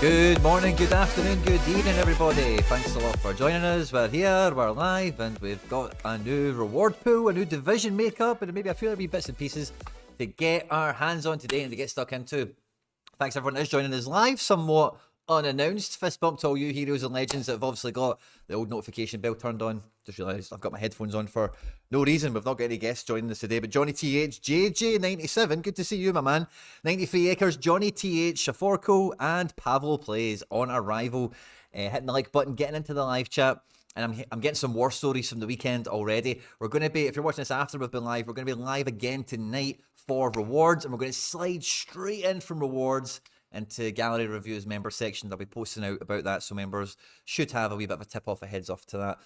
Good morning, good afternoon, good evening, everybody. Thanks a lot for joining us. We're here, we're live, and we've got a new reward pool, a new division makeup, and maybe a few other wee bits and pieces to get our hands on today and to get stuck into. Thanks everyone that is joining us live, somewhat unannounced. Fist bump to all you heroes and legends that have obviously got the old notification bell turned on. Just realised I've got my headphones on for no reason. We've not got any guests joining us today, but Johnny TH, JJ97, good to see you, my man. 93 Acres, Johnny TH, Shaforko, and Pavlo Plays on arrival. Hitting the like button, getting into the live chat. And I'm getting some war stories from the weekend already. We're going to be, if you're watching this after we've been live, we're going to be live again tonight for rewards. And we're going to slide straight in from rewards into gallery reviews member section. I'll be posting out about that, so members should have a wee bit of a tip off, a heads off to that.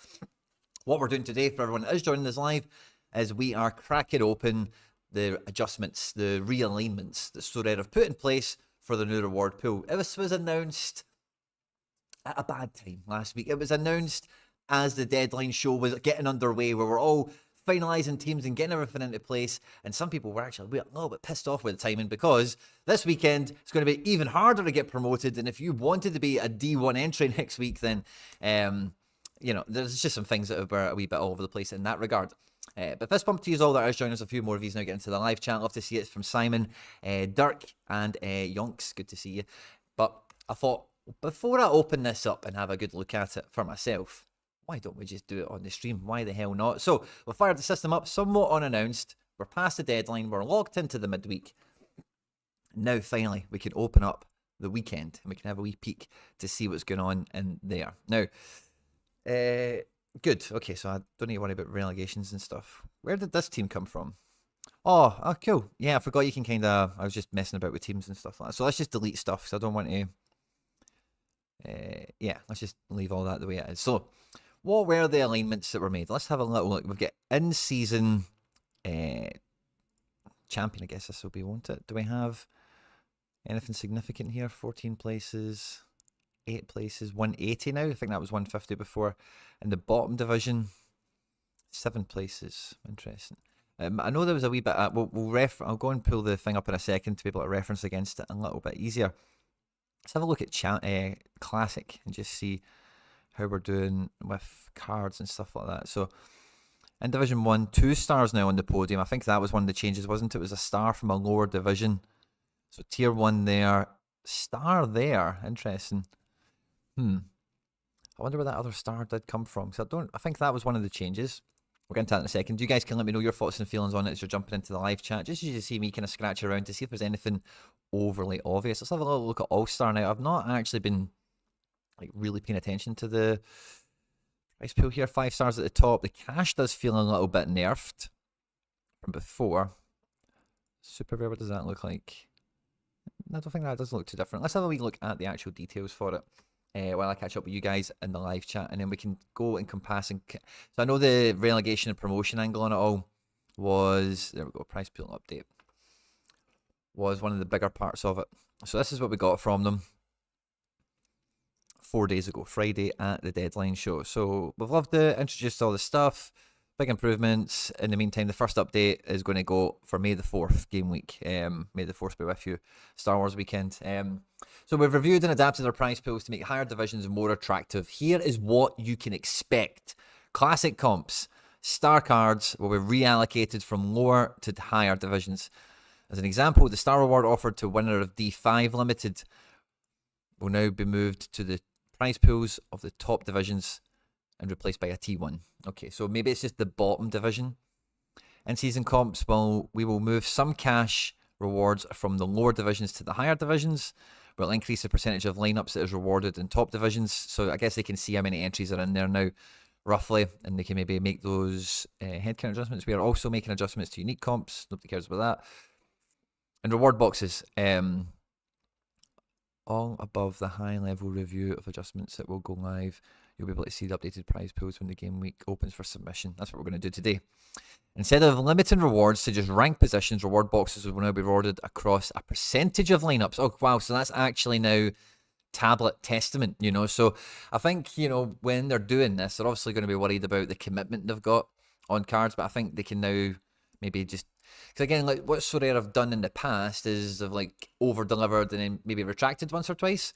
What we're doing today for everyone that is joining us live is we are cracking open the adjustments, the realignments that Sorare have put in place for the new reward pool. It was announced at a bad time last week. It was announced as the deadline show was getting underway, where we're all finalising teams and getting everything into place, and some people were actually a little bit pissed off with the timing, because this weekend it's going to be even harder to get promoted, and if you wanted to be a D1 entry next week, then you know, there's just some things that were a wee bit all over the place in that regard. But fist bump to you all that is joining us. A few more of these now getting to the live chat. Love to see it from Simon, Dirk, and Yonks. Good to see you. But I thought, before I open this up and have a good look at it for myself, why don't we just do it on the stream? Why the hell not? So we've fired the system up somewhat unannounced. We're past the deadline. We're locked into the midweek. Now, finally, we can open up the weekend and we can have a wee peek to see what's going on in there. Now, good. Okay, so I don't need to worry about relegations and stuff. Where did this team come from? Oh, cool. Yeah, I forgot you can kind of... I was just messing about with teams and stuff like that. So let's just delete stuff, because I don't want to... yeah, let's just leave all that the way it is. So, what were the alignments that were made? Let's have a little look. We've got in-season champion, I guess this will be, won't it? Do we have anything significant here? 14 places, 8 places, 180 now. I think that was 150 before. In the bottom division, 7 places. Interesting. I know there was a wee bit... I'll go and pull the thing up in a second to be able to reference against it a little bit easier. Let's have a look at Classic and just see how we're doing with cards and stuff like that. So, in Division 1, 2 stars now on the podium. I think that was one of the changes, wasn't it? It was a star from a lower division. So, Tier 1 there. Star there. Interesting. I wonder where that other star did come from. Because I think that was one of the changes. We'll get into that in a second. You guys can let me know your thoughts and feelings on it as you're jumping into the live chat, just as you see me kind of scratch around to see if there's anything overly obvious. Let's have a little look at All-Star now. I've not actually been like really paying attention to the price pool here. 5 stars at the top. The cash does feel a little bit nerfed from before. Super rare, what does that look like? I don't think that does look too different. Let's have a wee look at the actual details for it while I catch up with you guys in the live chat, and then we can go and compass. So I know the relegation and promotion angle on it all was, there we go, price pool update, was one of the bigger parts of it. So this is what we got from them 4 days ago, Friday at the deadline show. So we've loved it, introduced all the stuff, big improvements. In the meantime, the first update is going to go for May the 4th game week. May the 4th be with you, Star Wars weekend. So we've reviewed and adapted our price pools to make higher divisions more attractive. Here is what you can expect. Classic comps, star cards will be reallocated from lower to higher divisions. As an example, the star reward offered to winner of D5 Limited will now be moved to the prize pools of the top divisions and replaced by a T1. Okay, so maybe it's just the bottom division. In season comps, we will move some cash rewards from the lower divisions to the higher divisions. We'll increase the percentage of lineups that is rewarded in top divisions. So I guess they can see how many entries are in there now, roughly, and they can maybe make those headcount adjustments. We are also making adjustments to unique comps. Nobody cares about that. And reward boxes. All above the high-level review of adjustments that will go live. You'll be able to see the updated prize pools when the game week opens for submission. That's what we're going to do today. Instead of limiting rewards to just rank positions, reward boxes will now be rewarded across a percentage of lineups. Oh, wow. So that's actually now tablet testament, you know. So I think, you know, when they're doing this, they're obviously going to be worried about the commitment they've got on cards, but I think they can now maybe just, because again, like what Sorare have done in the past is they've like over-delivered and then maybe retracted once or twice.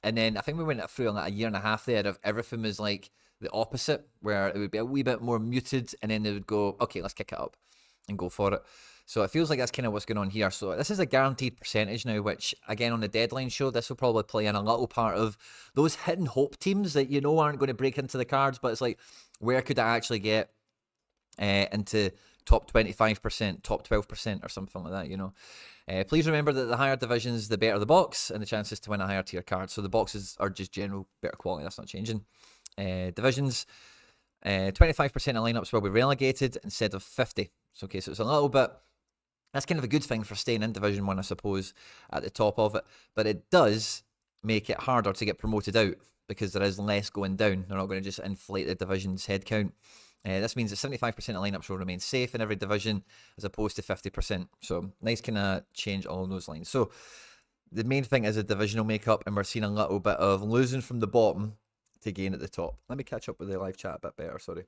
And then I think we went through like a year and a half there of everything was like the opposite, where it would be a wee bit more muted, and then they would go, okay, let's kick it up and go for it. So it feels like that's kind of what's going on here. So this is a guaranteed percentage now, which again on the deadline show, this will probably play in a little part of those hit and hope teams that you know aren't going to break into the cards, but it's like, where could I actually get into top 25%, top 12% or something like that, you know. Please remember that the higher divisions, the better the box and the chances to win a higher tier card. So the boxes are just general better quality. That's not changing. Divisions, 25% of lineups will be relegated instead of 50. So, okay, so it's a little bit, that's kind of a good thing for staying in Division 1, I suppose, at the top of it. But it does make it harder to get promoted out because there is less going down. They're not going to just inflate the division's headcount. This means that 75% of lineups will remain safe in every division as opposed to 50%. So nice kind of change along those lines. So the main thing is a divisional makeup, and we're seeing a little bit of losing from the bottom to gain at the top. Let me catch up with the live chat a bit better, sorry.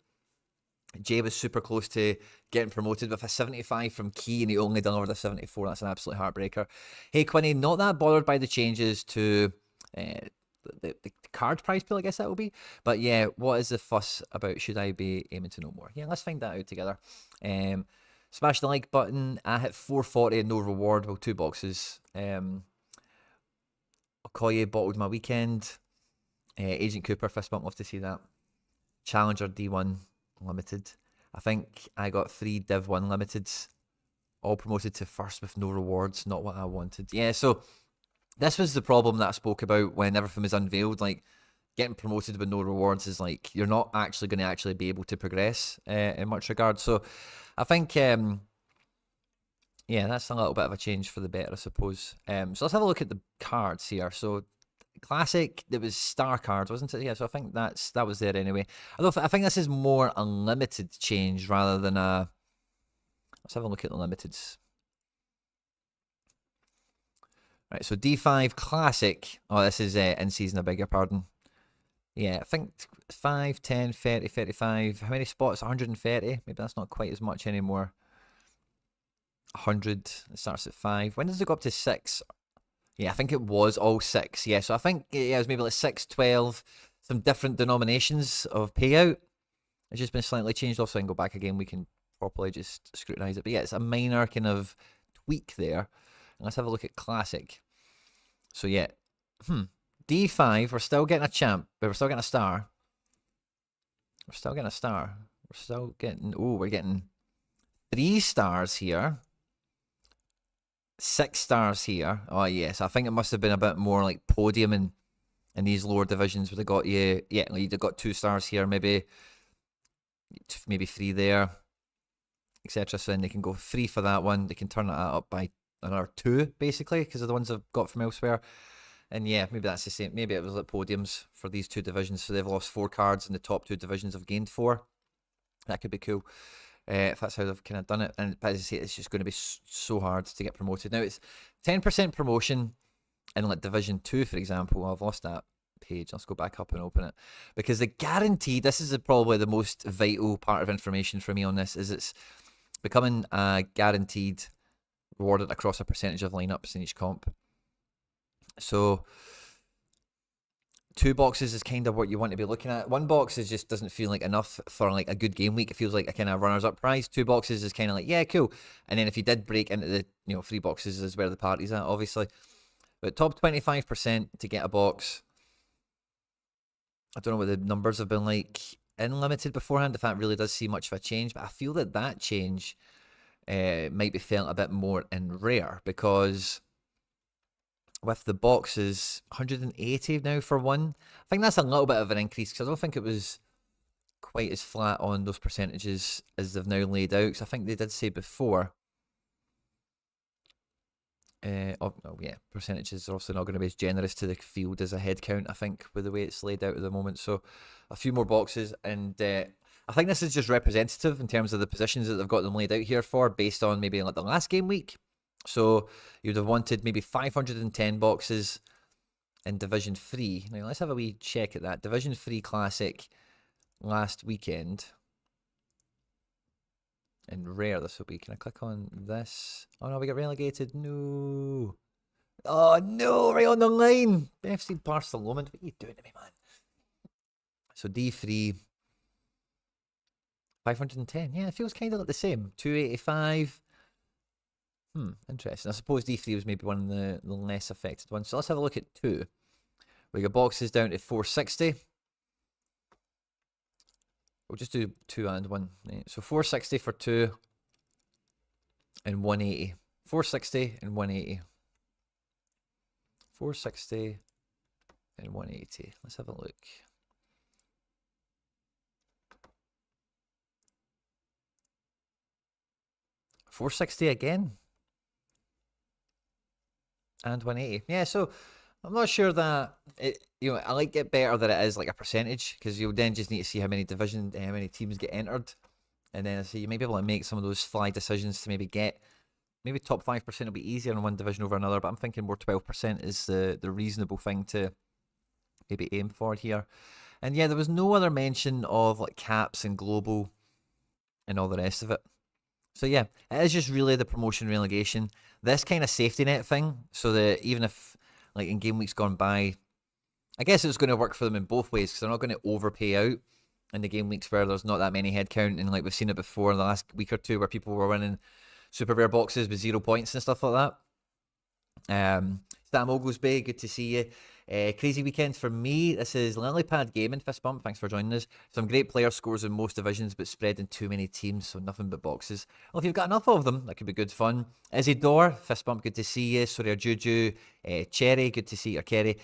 Jay was super close to getting promoted with a 75 from Key, and he only delivered a 74. That's an absolute heartbreaker. Hey, Quinny, not that bothered by the changes to the card price pool, I guess that will be. But yeah, what is the fuss about? Should I be aiming to know more? Yeah, let's find that out together. Smash the like button. I hit 440 and no reward. Well, 2 boxes. Okoye bottled my weekend. Agent Cooper, fist bump, love to see that. Challenger D1 Limited. I think I got 3 Div 1 Limiteds, all promoted to first with no rewards. Not what I wanted. Yeah, so this was the problem that I spoke about when everything was unveiled. Like, getting promoted with no rewards is like, you're not actually going to actually be able to progress in much regard. So I think, yeah, that's a little bit of a change for the better, I suppose. So let's have a look at the cards here. So Classic, there was star cards, wasn't it? Yeah, so I think that was there anyway. I think this is more a limited change rather than a... Let's have a look at the limiteds. Right, so D5 Classic. Oh, this is in-season, I beg your pardon. Yeah, I think 5, 10, 30, 35. How many spots? 130. Maybe that's not quite as much anymore. 100. It starts at 5. When does it go up to 6? Yeah, I think it was all 6. Yeah, so I think it was maybe like 6, 12. Some different denominations of payout. It's just been slightly changed off, so I can go back again. We can properly just scrutinize it. But yeah, it's a minor kind of tweak there. And let's have a look at Classic. So yeah, D5, we're still getting a champ, but we're still getting a star. We're still getting a star. We're still getting, we're getting 3 stars here. 6 stars here. Oh, yes. I think it must have been a bit more like podium in these lower divisions where they got you, yeah, you've got 2 stars here, maybe 3 there, etc. So then they can go 3 for that one. They can turn that up by another 2, basically, because of the ones I've got from elsewhere. And yeah, maybe that's the same. Maybe it was like podiums for these 2 divisions. So they've lost 4 cards and the top 2 divisions have gained 4. That could be cool. If that's how they've kind of done it. And as I say, it's just going to be so hard to get promoted. Now, it's 10% promotion in like Division 2, for example. I've lost that page. Let's go back up and open it. Because the guaranteed, this is probably the most vital part of information for me on this, is it's becoming guaranteed rewarded across a percentage of lineups in each comp. So 2 boxes is kind of what you want to be looking at. 1 box is just doesn't feel like enough for like a good game week. It feels like a kind of runners up prize. 2 boxes is kind of like, yeah, cool. And then if you did break into the 3 boxes is where the party's at, obviously. But top 25% to get a box. I don't know what the numbers have been like in Limited beforehand, if that really does see much of a change. But I feel that change might be felt a bit more in Rare, because with the boxes, 180 now for 1. I think that's a little bit of an increase, because I don't think it was quite as flat on those percentages as they've now laid out. Because I think they did say before, percentages are also not going to be as generous to the field as a head count, I think, with the way it's laid out at the moment. So a few more boxes, and I think this is just representative in terms of the positions that they've got them laid out here for, based on maybe like the last game week. So you'd have wanted maybe 510 boxes in Division 3. Now let's have a wee check at that. Division 3 Classic last weekend. In Rare, this will be. Can I click on this? Oh no, we got relegated. No. Oh no, right on the line. FC Barcelona. What are you doing to me, man? So D3. 510. Yeah, it feels kind of like the same. 285. Interesting. I suppose D3 was maybe one of the less affected ones. So let's have a look at 2. We got boxes down to 460. We'll just do 2 and 1. Right. So 460 for 2 and 180. 460 and 180. 460 and 180. Let's have a look. $460 again. And 180. Yeah, so I'm not sure that it, I like it better that it is like a percentage, because you'll then just need to see how many how many teams get entered, and then so you may be able to make some of those fly decisions to maybe get top 5% will be easier in one division over another. But I'm thinking more 12% is the reasonable thing to maybe aim for here. And yeah, there was no other mention of like caps and global and all the rest of it. So yeah, it is just really the promotion relegation. This kind of safety net thing, so that even if, like in game weeks gone by, I guess it's going to work for them in both ways, because they're not going to overpay out in the game weeks where there's not that many headcount, and like we've seen it before in the last week or two where people were winning super rare boxes with 0 points and stuff like that. Stam Oglesby, good to see you. Crazy weekend for me. This is Lilypad Gaming. Fist bump, thanks for joining us. Some great player scores in most divisions, but spread in too many teams, so nothing but boxes. Well, if you've got enough of them, that could be good fun. Isidore, fist bump, good to see you. Sorare Juju, Cherry, good to see you. Kerry.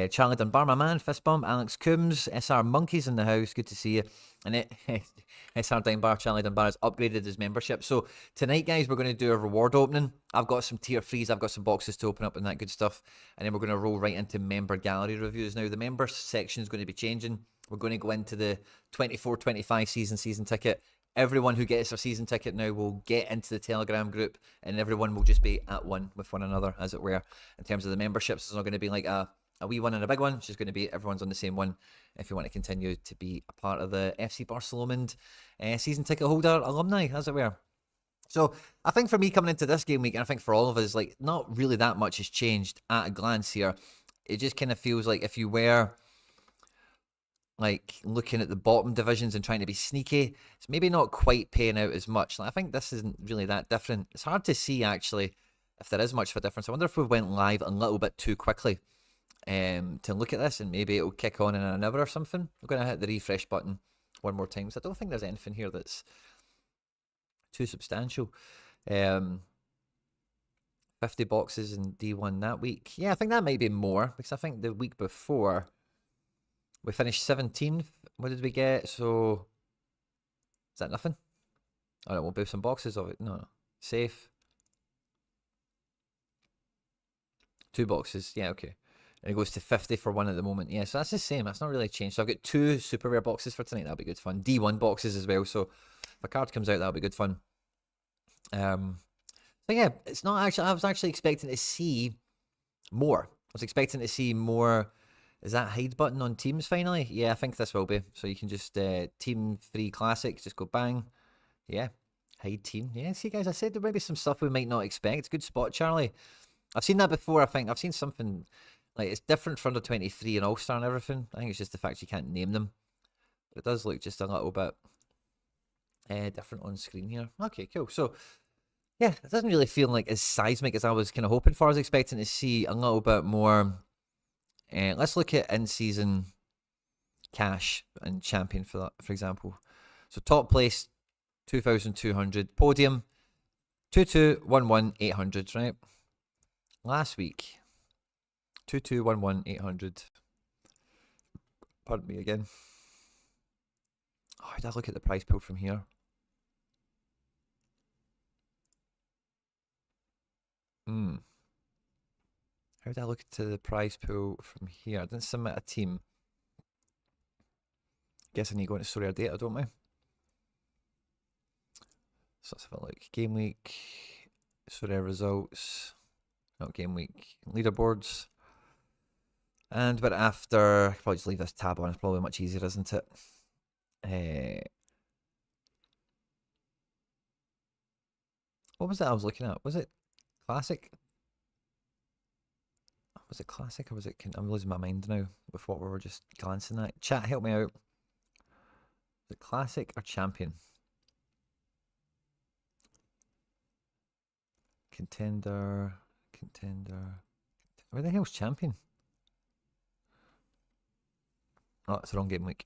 Charlie Dunbar, my man, fist bump. Alex Coombs, SR Monkeys in the house, good to see you. And SR Dunbar, Charlie Dunbar has upgraded his membership. So tonight, guys, we're going to do a reward opening. I've got some tier 3s, I've got some boxes to open up and that good stuff. And then we're going to roll right into member gallery reviews. Now, the member section is going to be changing. We're going to go into the 24-25 season ticket. Everyone who gets their season ticket now will get into the Telegram group, and everyone will just be at one with one another, as it were. In terms of the memberships, it's not going to be like a wee one and a big one. It's just going to be everyone's on the same one if you want to continue to be a part of the FC Barcelona season ticket holder alumni, as it were. So I think for me coming into this game week, and I think for all of us, like not really that much has changed at a glance here. It just kind of feels like if you were like looking at the bottom divisions and trying to be sneaky, it's maybe not quite paying out as much. Like, I think this isn't really that different. It's hard to see actually if there is much of a difference. I wonder if we went live a little bit too quickly to look at this, and maybe it'll kick on in an hour or something. We're going to hit the refresh button one more time. So I don't think there's anything here that's too substantial. 50 boxes in D1 that week. Yeah, I think that might be more, because I think the week before we finished 17th. What did we get? So is that nothing? Oh no, we'll boost some boxes of it. No. Safe. 2 boxes. Yeah, okay. And it goes to 50 for one at the moment. Yeah, so that's the same. That's not really changed. So I've got 2 super rare boxes for tonight. That'll be good fun. D1 boxes as well. So if a card comes out, that'll be good fun. So yeah, it's not actually. I was actually expecting to see more. I was expecting to see more. Is that hide button on teams finally? Yeah, I think this will be. So you can just team 3 classic, just go bang. Yeah, hide team. Yeah, see guys, I said there might be some stuff we might not expect. Good spot, Charlie. I've seen that before. I think I've seen something like it's different for under 23 and All Star and everything. I think it's just the fact you can't name them. But it does look just a little bit different on screen here. Okay, cool. So yeah, it doesn't really feel like as seismic as I was kind of hoping for. I was expecting to see a little bit more. Let's look at in-season cash and champion for that, for example. So top place, 2,200. Podium, 2211,800, right? Last week, 2211,800. Pardon me again. Oh, did I look at the price pool from here? How did I look to the prize pool from here? I didn't submit a team. Guess I need to go into Sorare data, don't I? So let's have a look. Game week, Sorare results, not game week, leaderboards. And but after, I could probably just leave this tab on. It's probably much easier, isn't it? What was it I was looking at? Was it classic? Was it classic or was it? I'm losing my mind now with what we were just glancing at. Chat, help me out. Was it classic or champion? Contender. Where the hell's champion? Oh, it's the wrong game week.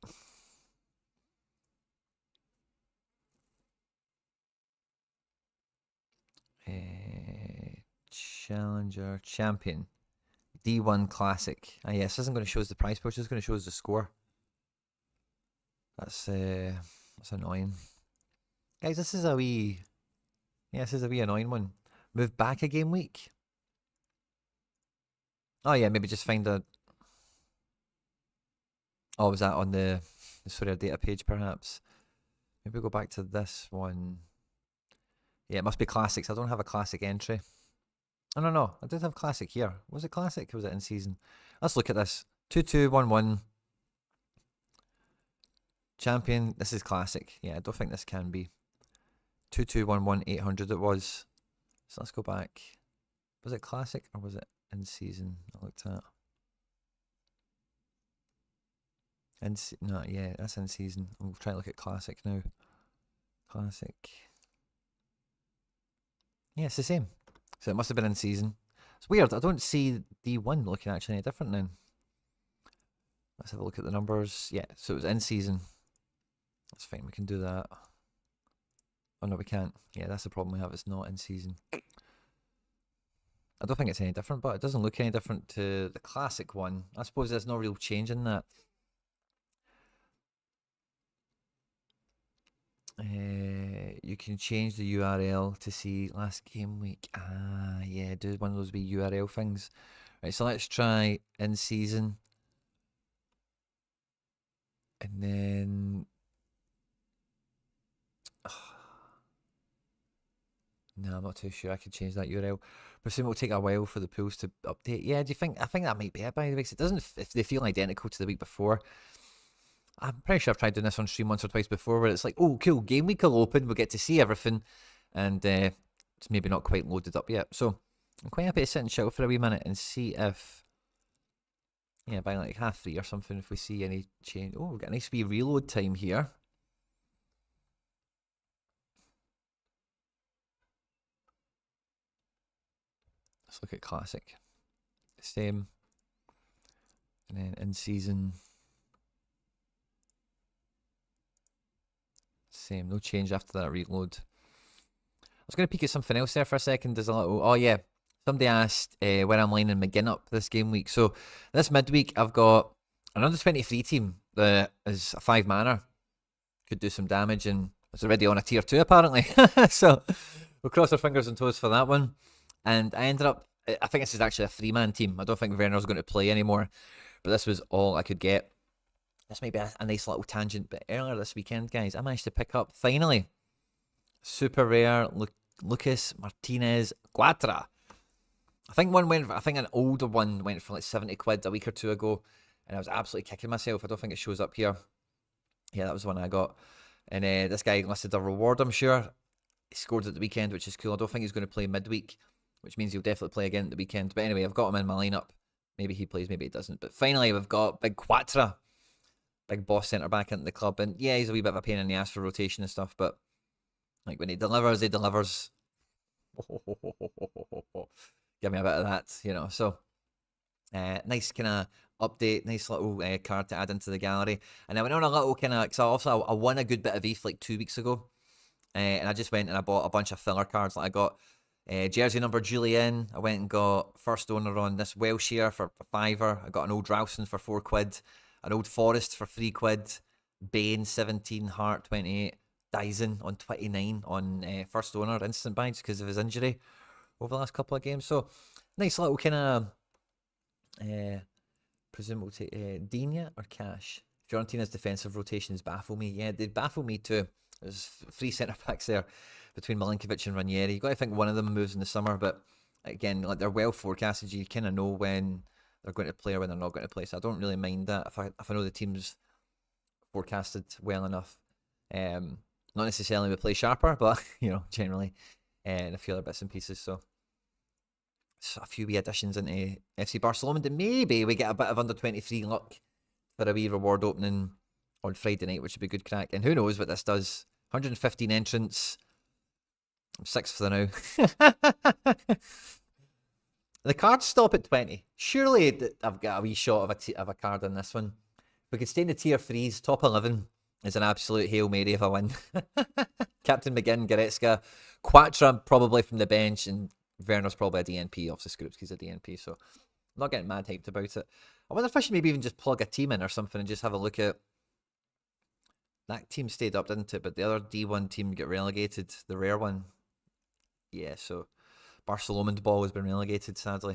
Challenger, champion, D1 classic. Ah, yes, this isn't going to show us the price, but it's just going to show us the score. That's annoying, guys. This is a wee, this is a wee annoying one. Move back a game week. Oh yeah, maybe just find a. Oh, was that on the Sorare data page perhaps? Maybe go back to this one. Yeah, it must be classics. I don't have a classic entry. Oh, no, I did have classic here. Was it classic or was it in season? Let's look at this. 2211. Champion. This is classic. Yeah, I don't think this can be. 2211,800 it was. So let's go back. Was it classic or was it in season? I looked at. No, yeah, that's in season. We'll try to look at classic now. Classic. Yeah, it's the same. So it must have been in season. It's weird. I don't see D1 looking actually any different then. Let's have a look at the numbers. Yeah, so it was in season. That's fine. We can do that. Oh, no, we can't. Yeah, that's the problem we have. It's not in season. I don't think it's any different, but it doesn't look any different to the classic one. I suppose there's no real change in that. You can change the URL to see last game week. Ah, yeah, do one of those wee URL things. Right, so let's try in season. And then... No, I'm not too sure. I could change that URL. Presume it'll take a while for the pools to update. Yeah, do you think? I think that might be it, by the way, 'cause it doesn't. If they feel identical to the week before, I'm pretty sure I've tried doing this on stream once or twice before, where it's like, oh, cool, game week will open, we'll get to see everything, and it's maybe not quite loaded up yet. So I'm quite happy to sit and chill for a wee minute and see if, yeah, by like 3:30 or something, if we see any change. Oh, we've got a nice wee reload time here. Let's look at classic. Same. And then in season. Same, no change after that reload. I was going to peek at something else there for a second. There's a little, oh yeah, somebody asked where I'm lining McGinn up this game week. So this midweek, I've got an under 23 team that is a 5-manner. Could do some damage and it's already on a tier 2 apparently. So we'll cross our fingers and toes for that one. And I ended up, I think this is actually a 3-man team. I don't think Werner's going to play anymore. But this was all I could get. This might be a nice little tangent, but earlier this weekend, guys, I managed to pick up, finally, super rare Lucas Martinez Quadra. I think an older one went for like 70 quid a week or two ago, and I was absolutely kicking myself. I don't think it shows up here. Yeah, that was the one I got. And this guy listed a reward, I'm sure. He scored at the weekend, which is cool. I don't think he's going to play midweek, which means he'll definitely play again at the weekend. But anyway, I've got him in my lineup. Maybe he plays, maybe he doesn't. But finally, we've got big Quatra. Big boss centre back into the club. And yeah, he's a wee bit of a pain in the ass for rotation and stuff. But like when he delivers, he delivers. Give me a bit of that, you know. So nice kind of update, nice little card to add into the gallery. And I went on a little kind of, because I won a good bit of ETH like 2 weeks ago. And I just went and I bought a bunch of filler cards. Like I got jersey number Julian. I went and got first owner on this Welshire for a £5. I got an old Rowson for £4. An old Forest for £3. Bane 17, Hart 28. Dyson on 29 on first owner instant badge because of his injury over the last couple of games. So nice little kind of presume we'll take Dina or Cash. Fiorentina's defensive rotations baffle me. Yeah, they baffle me too. There's 3 centre backs there between Milinkovic and Ranieri. You got to think one of them moves in the summer, but again, like they're well forecasted. You kind of know when they're going to play or when they're not going to play. So I don't really mind that if I know the team's forecasted well enough. Not necessarily we play sharper, but you know, generally, and a few other bits and pieces. So a few wee additions into FC Barcelona, and maybe we get a bit of under 23 luck for a wee reward opening on Friday night, which would be good crack. And who knows what this does? 115 entrants. I'm 6th for the now. The cards stop at 20. Surely I've got a wee shot of a card in this one. We could stay in the tier 3s. Top 11 is an absolute Hail Mary if I win. Captain McGinn, Goretzka, Quatra probably from the bench, and Werner's probably a DNP off the scripts. He's a DNP, so I'm not getting mad hyped about it. I wonder if I should maybe even just plug a team in or something and just have a look at... That team stayed up, didn't it? But the other D1 team got relegated, the rare one. Yeah, so Barcelona's ball has been relegated, sadly,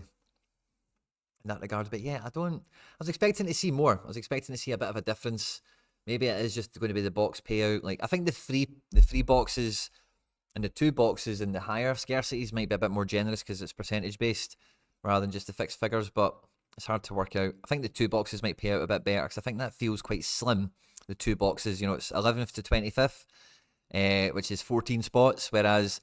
in that regard. But yeah, I was expecting to see more. I was expecting to see a bit of a difference. Maybe it is just going to be the box payout. Like I think the three boxes and the 2 boxes in the higher scarcities might be a bit more generous because it's percentage based rather than just the fixed figures. But it's hard to work out. I think the 2 boxes might pay out a bit better because I think that feels quite slim. The 2 boxes, you know, it's 11th to 25th, which is 14 spots, whereas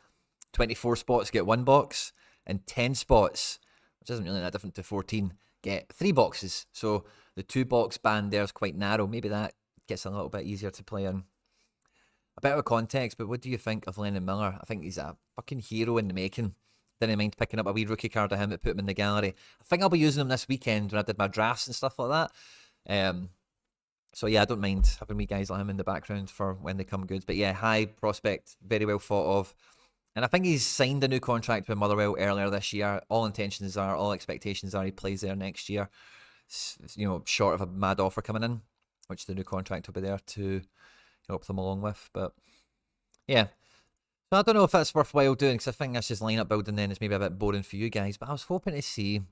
24 spots get 1 box, and 10 spots, which isn't really that different to 14, get 3 boxes. So the 2 box band there is quite narrow. Maybe that gets a little bit easier to play in. A bit of a context, but what do you think of Lennon Miller? I think he's a fucking hero in the making. Didn't mind picking up a wee rookie card of him and put him in the gallery. I think I'll be using him this weekend when I did my drafts and stuff like that. So yeah, I don't mind having wee guys like him in the background for when they come good. But yeah, high prospect, very well thought of. And I think he's signed a new contract with Motherwell earlier this year. All expectations are he plays there next year. You know, short of a mad offer coming in, which the new contract will be there to help them along with. But yeah, so I don't know if that's worthwhile doing because I think that's just lineup building then. It's maybe a bit boring for you guys. But I was hoping to see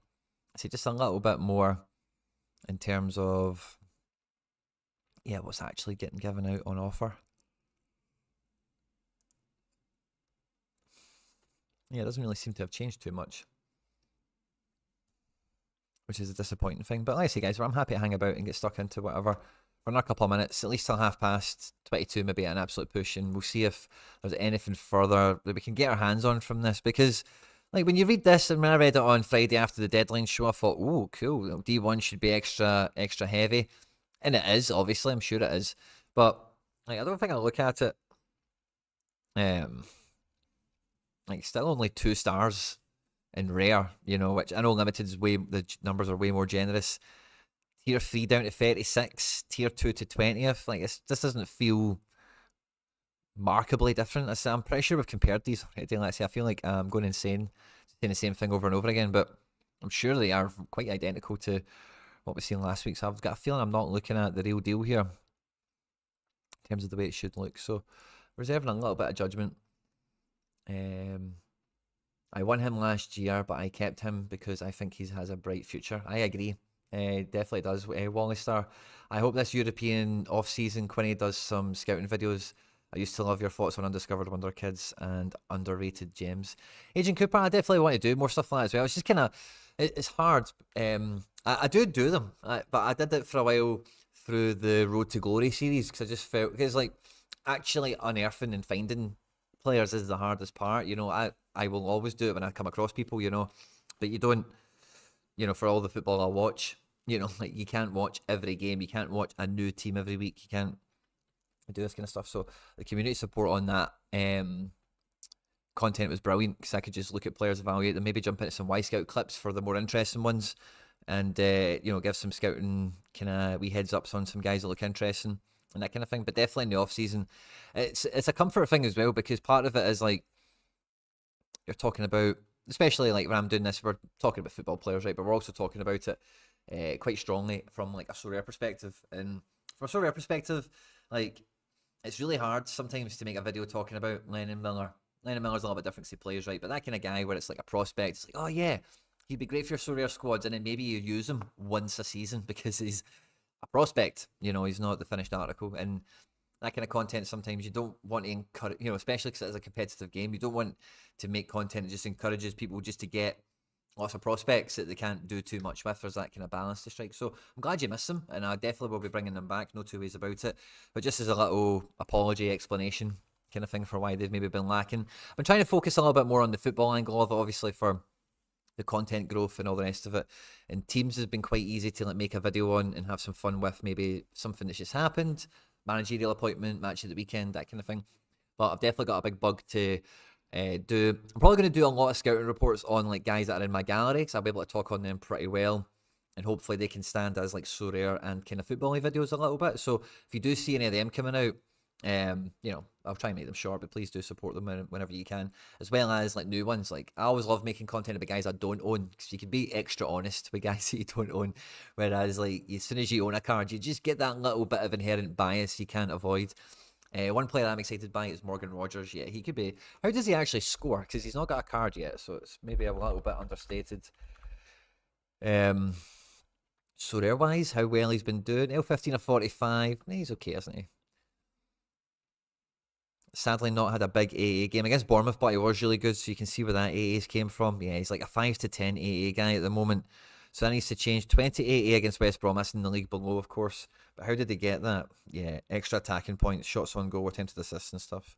just a little bit more in terms of, yeah, what's actually getting given out on offer. Yeah, it doesn't really seem to have changed too much, which is a disappointing thing. But like I say, guys, I'm happy to hang about and get stuck into whatever for another couple of minutes, at least till 22, maybe an absolute push, and we'll see if there's anything further that we can get our hands on from this. Because, like, when you read this, and when I read it on Friday after the deadline show, I thought, oh, cool, D1 should be extra heavy. And it is, obviously, I'm sure it is. But like, I don't think I'll look at it. Like, still only 2 stars in rare, you know, which I know limited's the numbers are way more generous. Tier 3 down to 36, tier 2 to 20th. Like, this doesn't feel markedly different. I'm pretty sure we've compared these already. Let's say I feel like I'm going insane saying the same thing over and over again, but I'm sure they are quite identical to what we've seen last week. So I've got a feeling I'm not looking at the real deal here in terms of the way it should look. So reserving a little bit of judgment. I won him last year, but I kept him because I think he has a bright future. I agree. Definitely does. Wally Star, I hope this European off-season Quinny does some scouting videos. I used to love your thoughts on Undiscovered Wonder Kids and underrated gems. Agent Cooper, I definitely want to do more stuff like that as well. It's just kind of, it's hard. I do them, but I did it for a while through the Road to Glory series because I just felt, because like actually unearthing and finding players is the hardest part. You know, I will always do it when I come across people, you know, but you don't, you know, for all the football I watch, you know, like you can't watch every game. You can't watch a new team every week. You can't do this kind of stuff. So the community support on that content was brilliant because I could just look at players, evaluate them, maybe jump into some Y Scout clips for the more interesting ones, and you know, give some scouting kind of wee heads ups on some guys that look interesting and that kind of thing. But definitely in the off season, it's a comfort thing as well because part of it is like you're talking about, especially like when I'm doing this, we're talking about football players, right? But we're also talking about it quite strongly from like a Sorare perspective. And from a Sorare perspective, like it's really hard sometimes to make a video talking about Lennon Miller. Lennon Miller's a little bit different to players, right? But that kind of guy where it's like a prospect, it's like, oh yeah, he'd be great for your Sorare squads, and then maybe you use him once a season because he's a prospect. You know, he's not the finished article, and that kind of content sometimes you don't want to encourage, you know, especially because it's a competitive game. You don't want to make content that just encourages people just to get lots of prospects that they can't do too much with. There's that kind of balance to strike. So I'm glad you missed them, and I definitely will be bringing them back. No two ways about it. But just as a little apology explanation kind of thing for why they've maybe been lacking. I've been trying to focus a little bit more on the football angle of it, obviously for the content growth and all the rest of it. And teams has been quite easy to like make a video on and have some fun with, maybe something that's just happened, managerial appointment, match of the weekend, that kind of thing. But I've definitely got a big bug to do. I'm probably going to do a lot of scouting reports on like guys that are in my gallery because I'll be able to talk on them pretty well. And hopefully they can stand as like so rare and kind of football videos a little bit. So if you do see any of them coming out, you know, I'll try and make them short, but please do support them whenever you can, as well as like new ones. Like I always love making content about guys I don't own because you can be extra honest with guys that you don't own. Whereas like as soon as you own a card, you just get that little bit of inherent bias you can't avoid. One player I'm excited by is Morgan Rogers. Yeah, he could be. How does he actually score? Because he's not got a card yet, so it's maybe a little bit understated. So rare-wise, how well he's been doing. L15 of 45. He's okay, isn't he? Sadly not had a big AA game against Bournemouth, but he was really good, so you can see where that AAs came from. Yeah, he's like a 5 to 10 AA guy at the moment. So that needs to change. 20 AA against West Brom. That's in the league below, of course. But how did they get that? Yeah, extra attacking points, shots on goal, attempted assists and stuff.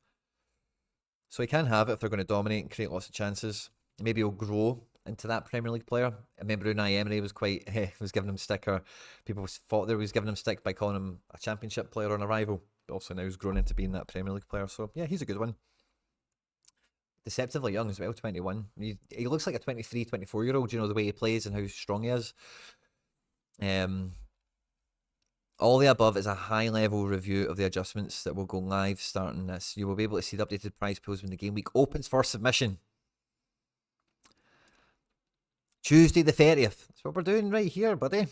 So he can have it if they're going to dominate and create lots of chances. Maybe he'll grow into that Premier League player. I remember Unai Emery was was giving him stick, or people thought that he was giving him stick by calling him a Championship player on arrival. But also now he's grown into being that Premier League player. So yeah, he's a good one. Deceptively young as well, 21. He looks like a 23, 24-year-old, you know, the way he plays and how strong he is. All the above is a high-level review of the adjustments that will go live starting this. You will be able to see the updated prize pools when the game week opens for submission. Tuesday the 30th. That's what we're doing right here, buddy.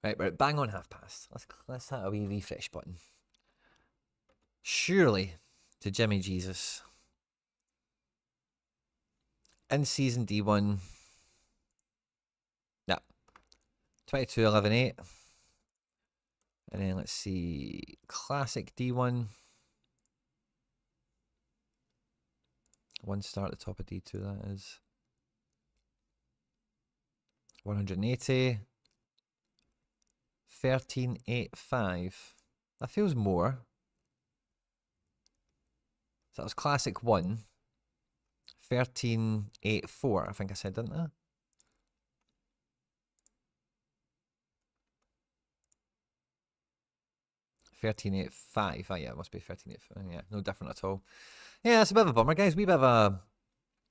Right, we're bang on half past. Let's hit a wee refresh button. Surely to Jimmy Jesus. In season D1. Yeah. 22, 11, 8. And then let's see. Classic D1. One star at the top of D2, that is. 180. 1385. That feels more. So that was classic 1. 1384, I think I said, didn't I? $13.85. Oh yeah, it must be $13.85. Yeah, no different at all. Yeah, it's a bit of a bummer, guys. We bit of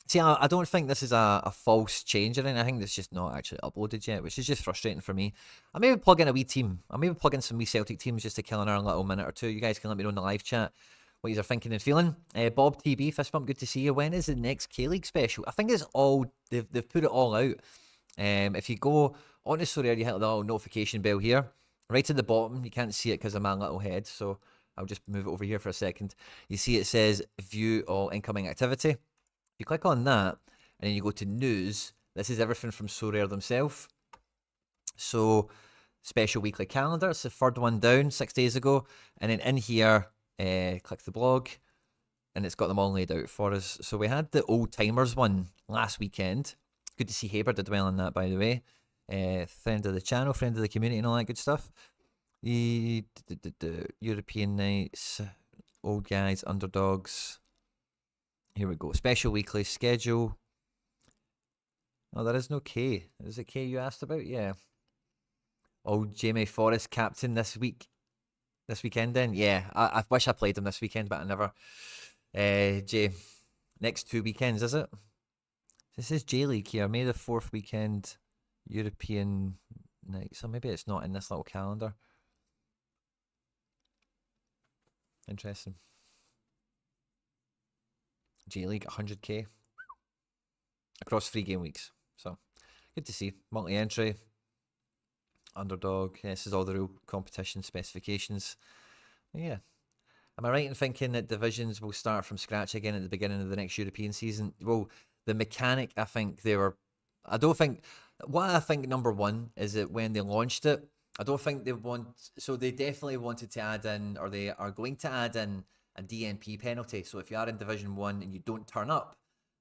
See, I don't think this is a false change or anything. I think it's just not actually uploaded yet, which is just frustrating for me. I maybe plug in a wee team. I maybe plug in some wee Celtic teams just to kill another little minute or two. You guys can let me know in the live chat what you are thinking and feeling. Bob TB, fist bump, good to see you. When is the next K-League special? I think it's all, they've put it all out. If you go on to Sorare, you hit the little notification bell here. Right at the bottom, you can't see it because of my little head, so I'll just move it over here for a second. You see it says view all incoming activity. You click on that, and then you go to news. This is everything from Sorare themselves. So, special weekly calendar. It's the third one down, 6 days ago. And then in here, click the blog, and it's got them all laid out for us. So we had the old timers one last weekend. Good to see Haber did well on that, by the way. Friend of the channel, friend of the community, and all that good stuff. The European nights, old guys, underdogs. Here we go. Special weekly schedule. Oh, there is no K. Is it K you asked about? Yeah. Oh, Jamie Forrest captain this weekend then? Yeah, I wish I played him this weekend, but I never. Jay, next 2 weekends, is it? This is J-League here. May the 4th weekend, European night. So maybe it's not in this little calendar. Interesting. J-League, 100k across 3 game weeks. So, good to see. Multi-entry, underdog. Yeah, this is all the real competition specifications. Yeah. Am I right in thinking that divisions will start from scratch again at the beginning of the next European season? Well, the mechanic, I think they were... I don't think... What I think, number one, is that when they launched it, I don't think they want... So they definitely wanted to add in, or they are going to add in, a DNP penalty. So if you are in Division 1 and you don't turn up,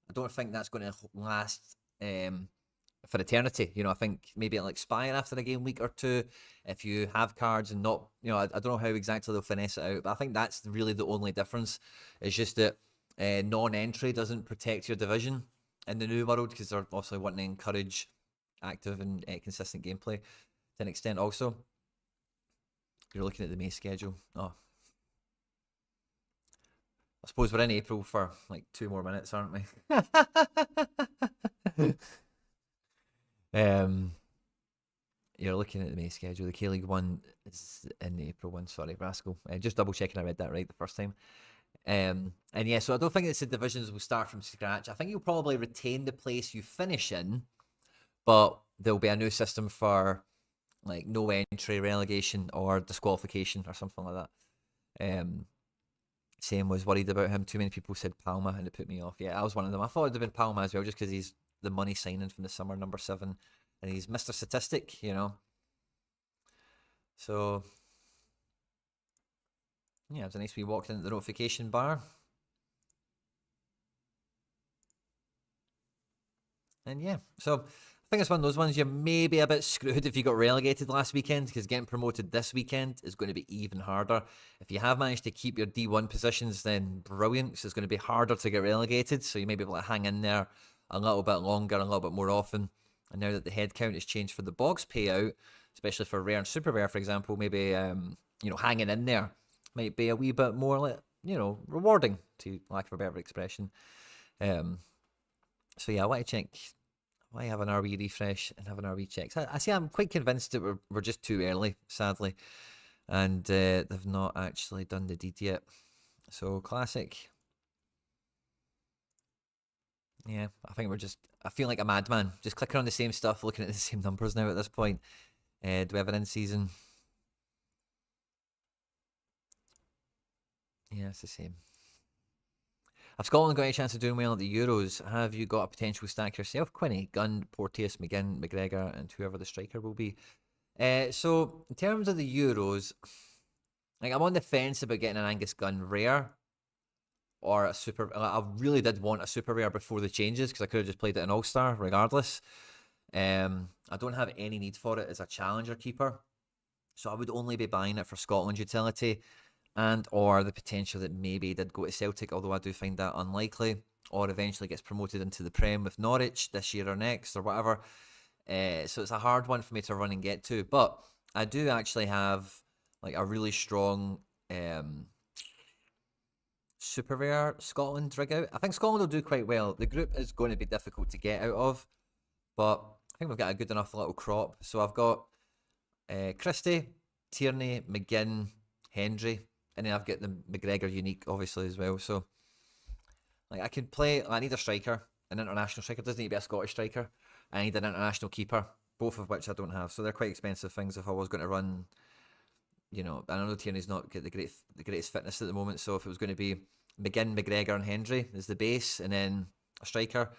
I don't think that's going to last for eternity. You know, I think maybe it'll expire after a game week or two if you have cards and not, you know, I don't know how exactly they'll finesse it out, but I think that's really the only difference. It's just that non-entry doesn't protect your division in the new world, because they're obviously wanting to encourage active and consistent gameplay to an extent also. You're looking at the May schedule. Oh, I suppose we're in April for like 2 more minutes, aren't we? You're looking at the May schedule. The K-League one is in the April one. Sorry, Rascal. Just double checking I read that right the first time. And yeah, so I don't think it's the divisions will start from scratch. I think you'll probably retain the place you finish in, but there'll be a new system for like no entry, relegation, or disqualification, or something like that. Same was worried about him. Too many people said Palma, and it put me off. Yeah, I was one of them. I thought it'd have been Palma as well, just because he's the money signing from the summer, number 7, and he's Mr. Statistic, you know. So yeah, it was a nice wee walk into the notification bar. And yeah, so I think it's one of those ones you're maybe a bit screwed if you got relegated last weekend, because getting promoted this weekend is going to be even harder. If you have managed to keep your D1 positions, then brilliant, because it's going to be harder to get relegated, so you may be able to hang in there a little bit longer, a little bit more often. And now that the head count has changed for the box payout, especially for rare and super rare, for example, maybe you know, hanging in there might be a wee bit more, like, you know, rewarding, to lack of a better expression. So yeah, I want to check. I want to have an RB refresh and have an RB check. I see. I'm quite convinced that we're just too early, sadly, and they've not actually done the deed yet. So classic. Yeah, I think I feel like a madman, just clicking on the same stuff, looking at the same numbers now at this point. Do we have an in-season? Yeah, it's the same. Have Scotland got any chance of doing well at the Euros? Have you got a potential stack yourself, Quinny? Gunn, Porteous, McGinn, McGregor, and whoever the striker will be. So, in terms of the Euros, like, I'm on the fence about getting an Angus Gunn rare or a super. I really did want a super rare before the changes, because I could have just played it in All-Star regardless. I don't have any need for it as a challenger keeper, so I would only be buying it for Scotland utility, and or the potential that maybe he did go to Celtic, although I do find that unlikely, or eventually gets promoted into the Prem with Norwich this year or next or whatever. So it's a hard one for me to run and get to, but I do actually have like a really strong super rare Scotland rig out. I think Scotland will do quite well. The group is going to be difficult to get out of, but I think we've got a good enough little crop. So I've got Christie, Tierney, McGinn, Hendry, and then I've got the McGregor unique obviously as well. So like I can play. I need a striker, an international striker. It doesn't need to be a Scottish striker. I need an international keeper, both of which I don't have. So they're quite expensive things if I was going to run. You know, I know Tierney's not got the greatest fitness at the moment. So if it was going to be McGinn, McGregor, and Hendry as the base, and then a striker,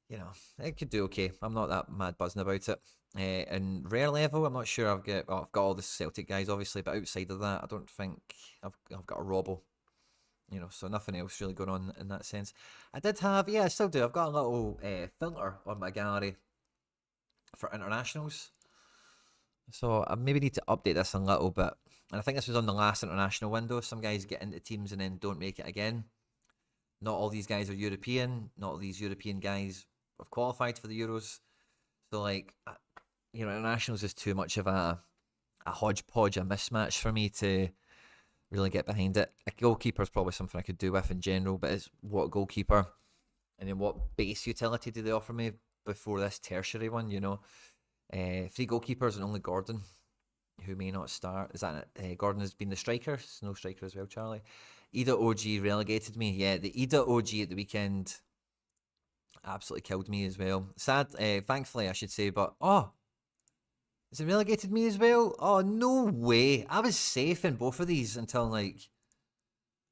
you know, it could do okay. I'm not that mad buzzing about it. And rare level, I'm not sure. I've got all the Celtic guys, obviously, but outside of that, I don't think I've got a Robbo. You know, so nothing else really going on in that sense. I did have, yeah, I still do. I've got a little filter on my gallery for internationals. So I maybe need to update this a little bit. And I think this was on the last international window. Some guys get into teams and then don't make it again. Not all these guys are European. Not all these European guys have qualified for the Euros. So like, you know, internationals is too much of a hodgepodge, a mismatch for me to really get behind it. A goalkeeper is probably something I could do with in general, but it's what goalkeeper and then what base utility do they offer me before this tertiary one, you know? 3 goalkeepers and only Gordon, who may not start. Is that it? Gordon has been the striker. There's no striker as well, Charlie. Ida OG relegated me. Yeah, the Ida OG at the weekend absolutely killed me as well. Sad, thankfully, I should say, but has it relegated me as well? Oh, no way. I was safe in both of these until, like,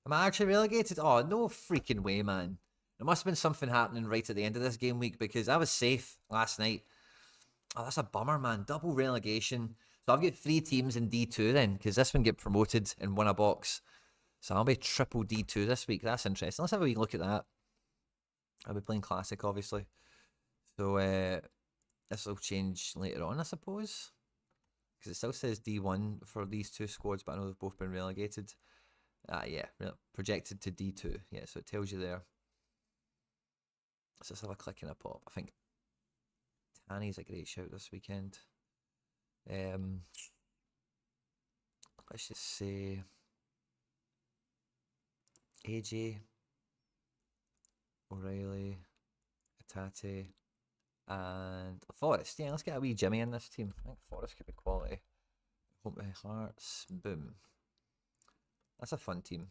am I actually relegated? Oh, no freaking way, man. There must have been something happening right at the end of this game week because I was safe last night. Oh, that's a bummer, man. Double relegation. So I've got 3 teams in D2 then, because this one get promoted and won a box. So I'll be triple D2 this week. That's interesting. Let's have a wee look at that. I'll be playing Classic, obviously. So this will change later on, I suppose. Because it still says D1 for these 2 squads, but I know they've both been relegated. Yeah, projected to D2. Yeah, so it tells you there. So let's have a click and a pop. I think Tanny's a great shout this weekend. Let's just say AJ, O'Reilly, Atate, and Forest. Yeah, let's get a wee Jimmy in this team. I think Forest could be quality. Hope my Hearts. Boom. That's a fun team.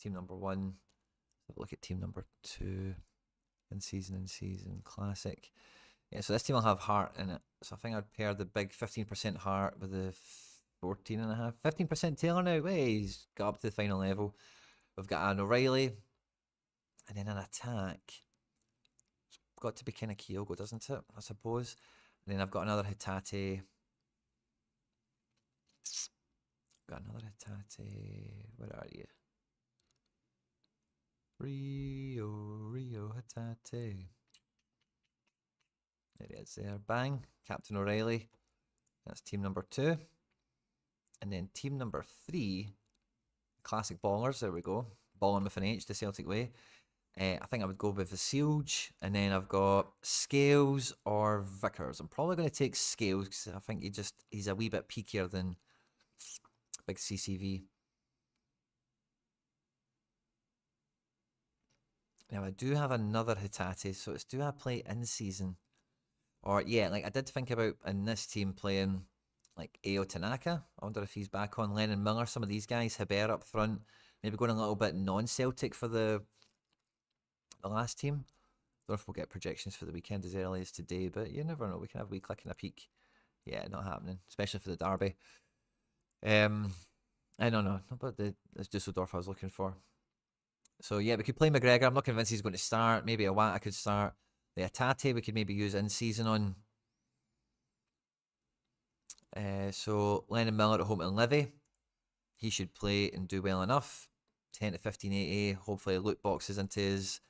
Team number 1. Let's have a look at team number 2. In season, classic. Yeah, so this team will have Heart in it. So I think I'd pair the big 15% Heart with the 14.5. 15% Taylor now. Hey, he's got up to the final level. We've got an O'Reilly. And then an attack. It's got to be kind of Kyogo, doesn't it? I suppose. And then I've got another Hitate. Got another Hitate. Where are you? Rio Hitate. There he is there. Bang. Captain O'Reilly. That's team number 2. And then team number 3. Classic Ballers. There we go. Balling with an H, the Celtic way. I think I would go with the Vasilj. And then I've got Scales or Vickers. I'm probably going to take Scales because I think he's a wee bit peakier than big CCV. Now I do have another Hitate, so it's do I play in season? Or yeah, like I did think about in this team playing like Ao Tanaka. I wonder if he's back on. Lennon Miller, some of these guys, Haber up front. Maybe going a little bit non-Celtic for the last team. I don't know if we'll get projections for the weekend as early as today, but you never know. We can have a wee click and a peek. Yeah, not happening, especially for the derby. I don't know, but it's Dusseldorf I was looking for. So yeah, we could play McGregor. I'm not convinced he's going to start. Maybe Awata could start. The Atate we could maybe use in season on. So Lennon Miller at home and Livy. He should play and do well enough. 10 to 15 AA. Hopefully loot boxes into his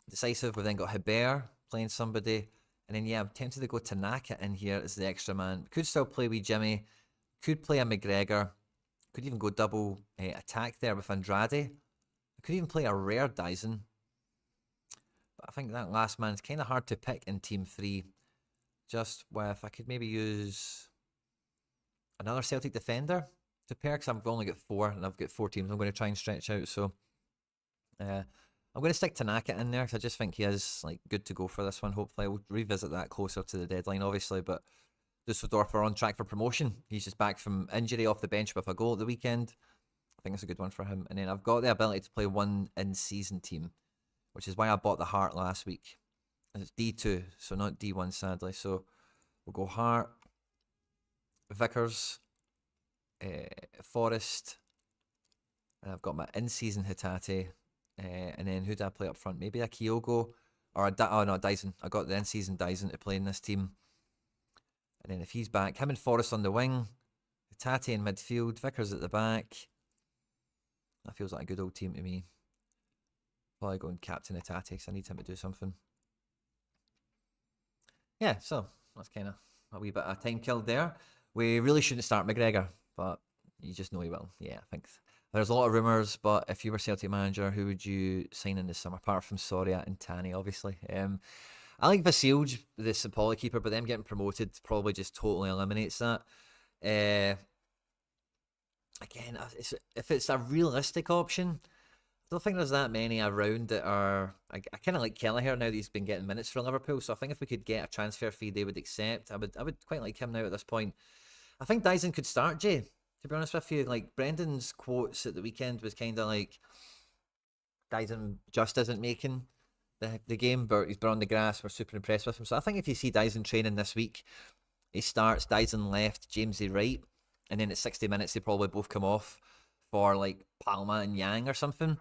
decisive. We've then got Haber playing somebody. And then yeah, I'm tempted to go Tanaka in here as the extra man. Could still play with Jimmy. Could play a McGregor. Could even go double attack there with Andrade. I could even play a rare Dyson. But I think that last man's kind of hard to pick in Team 3. Just with, I could maybe use another Celtic defender. to pair because I've only got 4 and I've got 4 teams I'm going to try and stretch out. So I'm going to stick Tanaka in there because I just think he is like good to go for this one. Hopefully, we'll revisit that closer to the deadline, obviously. But Dusseldorf are on track for promotion. He's just back from injury off the bench with a goal at the weekend. I think it's a good one for him. And then I've got the ability to play one in-season team, which is why I bought the Heart last week. And it's D2, so not D1, sadly. So we'll go Heart, Vickers, Forest, and I've got my in-season Hitate. And then who did I play up front? Maybe a Kyogo or a Dyson. I got the in-season Dyson to play in this team. And then if he's back, him and Forrest on the wing, Hitate in midfield, Vickers at the back. That feels like a good old team to me. Probably going captain Hitate because I need him to do something. Yeah, so that's kind of a wee bit of time killed there. We really shouldn't start McGregor, but you just know he will. Yeah, I think there's a lot of rumours, but if you were Celtic manager, who would you sign in this summer, apart from Soria and Tani, obviously? I like Vasilj, the St. Pauli keeper, but them getting promoted probably just totally eliminates that. Again, if it's a realistic option, I don't think there's that many around that are... I kind of like Kelleher now that he's been getting minutes for Liverpool, so I think if we could get a transfer fee they would accept, I would quite like him now at this point. I think Dyson could start, Jay, to be honest with you. Like, Brendan's quotes at the weekend was kind of like, Dyson just isn't making the game, but he's been on the grass. We're super impressed with him. So I think if you see Dyson training this week, he starts, Dyson left, Jamesy right, and then at 60 minutes they probably both come off for like Palma and Yang or something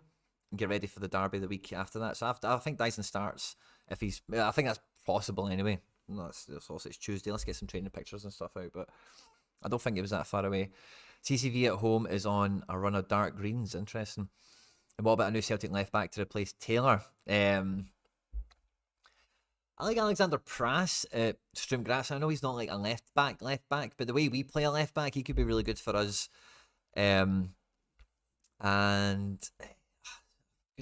and get ready for the derby the week after that. So I think Dyson starts if he's... I think that's possible anyway. It's also it's Tuesday. Let's get some training pictures and stuff out, but I don't think it was that far away. TCV at home is on a run of dark greens. Interesting. And what about a new Celtic left back to replace Taylor? I like Alexander Prass at Strumgras. I know he's not like a left back, but the way we play a left back, he could be really good for us. And good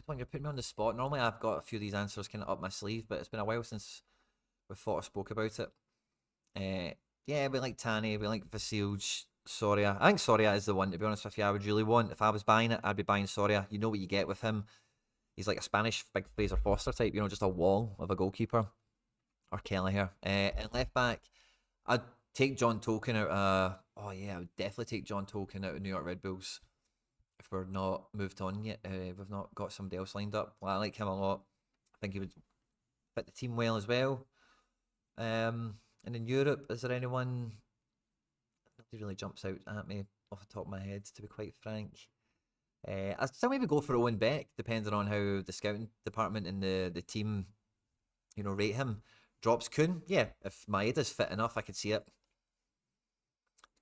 one, you're putting me on the spot. Normally I've got a few of these answers kind of up my sleeve, but it's been a while since we thought or spoke about it. Yeah, we like Tani, we like Vasilj, Soria. I think Soria is the one, to be honest with you, I would really want. If I was buying it, I'd be buying Soria. You know what you get with him. He's like a Spanish big Fraser Foster type, just a wall of a goalkeeper. Or Kelleher. And left back, I'd take John Tolkien out. I would definitely take John Tolkien out of New York Red Bulls. If we're not moved on yet, we've not got somebody else lined up. Well, I like him a lot. I think he would fit the team well as well. And in Europe, is there anyone? Nobody really jumps out at me off the top of my head, to be quite frank. I'd still maybe go for Owen Beck, depending on how the scouting department and the team, rate him. Drops Kuhn, yeah. If Maeda's fit enough, I could see it.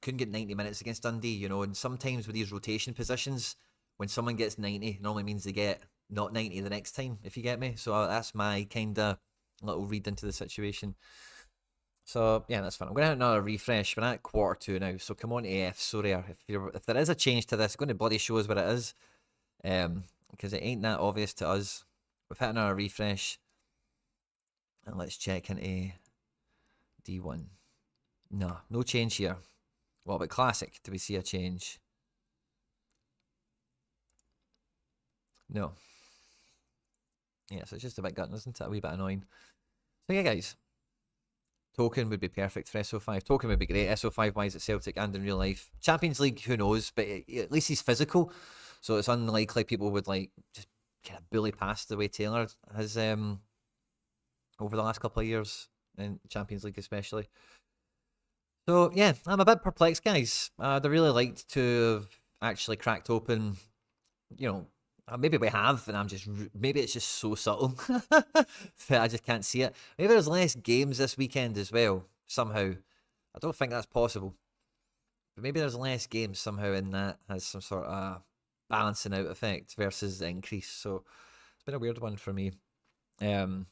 Couldn't get 90 minutes against Dundee, and sometimes with these rotation positions, when someone gets 90, it normally means they get not 90 the next time, if you get me. So that's my kind of little read into the situation. So yeah, that's fun. I'm going to have another refresh. We're at 1:45 now, so come on AF, Sorare. If there is a change to this, I'm going to bloody show us what it is, because it ain't that obvious to us. We've hit another refresh, and let's check into D1. No change here. What about Classic? Do we see a change? No. Yeah, so it's just a bit gutting, isn't it? A wee bit annoying. So yeah, guys. Token would be perfect for SO5. Token would be great. SO5 wise at Celtic and in real life. Champions League, who knows? But at least he's physical. So it's unlikely people would just kind of bully past the way Taylor has over the last couple of years in Champions League especially. So yeah, I'm a bit perplexed, guys. I'd really liked to have actually cracked open, maybe we have, and maybe it's just so subtle that I just can't see it. Maybe there's less games this weekend as well, somehow. I don't think that's possible. But maybe there's less games somehow, and that has some sort of balancing out effect versus the increase. So it's been a weird one for me. Let me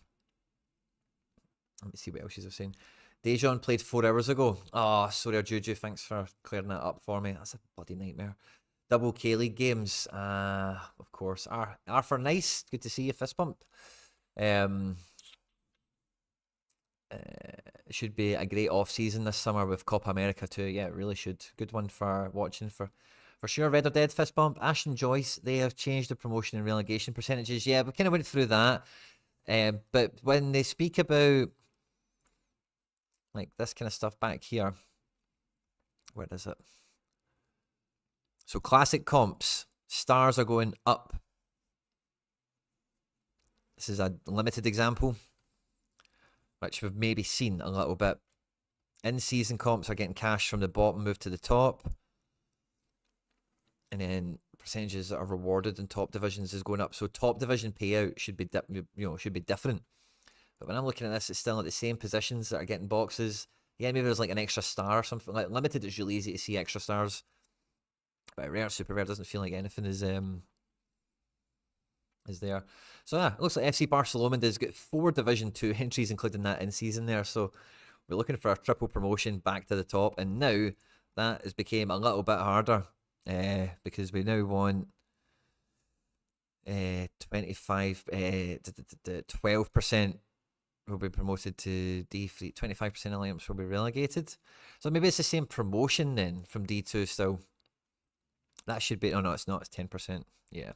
see what else she's saying. Dejon played 4 hours ago. Oh, sorry, Juju. Thanks for clearing that up for me. That's a bloody nightmare. Double K-League games, of course, are for nice. Good to see you, fist bump. It should be a great off season this summer with Copa America too. Yeah, it really should. Good one for watching for sure. Red or Dead fist bump. Ashton Joyce, they have changed the promotion and relegation percentages. Yeah, we kind of went through that. But when they speak about like this kind of stuff back here, where is it? So classic comps, stars are going up. This is a limited example, which we've maybe seen a little bit. In-season comps are getting cash from the bottom, move to the top. And then percentages that are rewarded in top divisions is going up. So top division payout should be should be different. But when I'm looking at this, it's still at the same positions that are getting boxes. Yeah, maybe there's like an extra star or something. Like limited, it's really easy to see extra stars. But rare, super rare doesn't feel like anything is there. So yeah, it looks like FC Barcelona has got 4 Division 2 entries, including that in season there. So we're looking for a triple promotion back to the top, and now that has become a little bit harder because we now want 25, 12% will be promoted to D3, 25% alliance will be relegated. So maybe it's the same promotion then from D2 still. That should be, oh no, it's not, it's 10%. Yeah.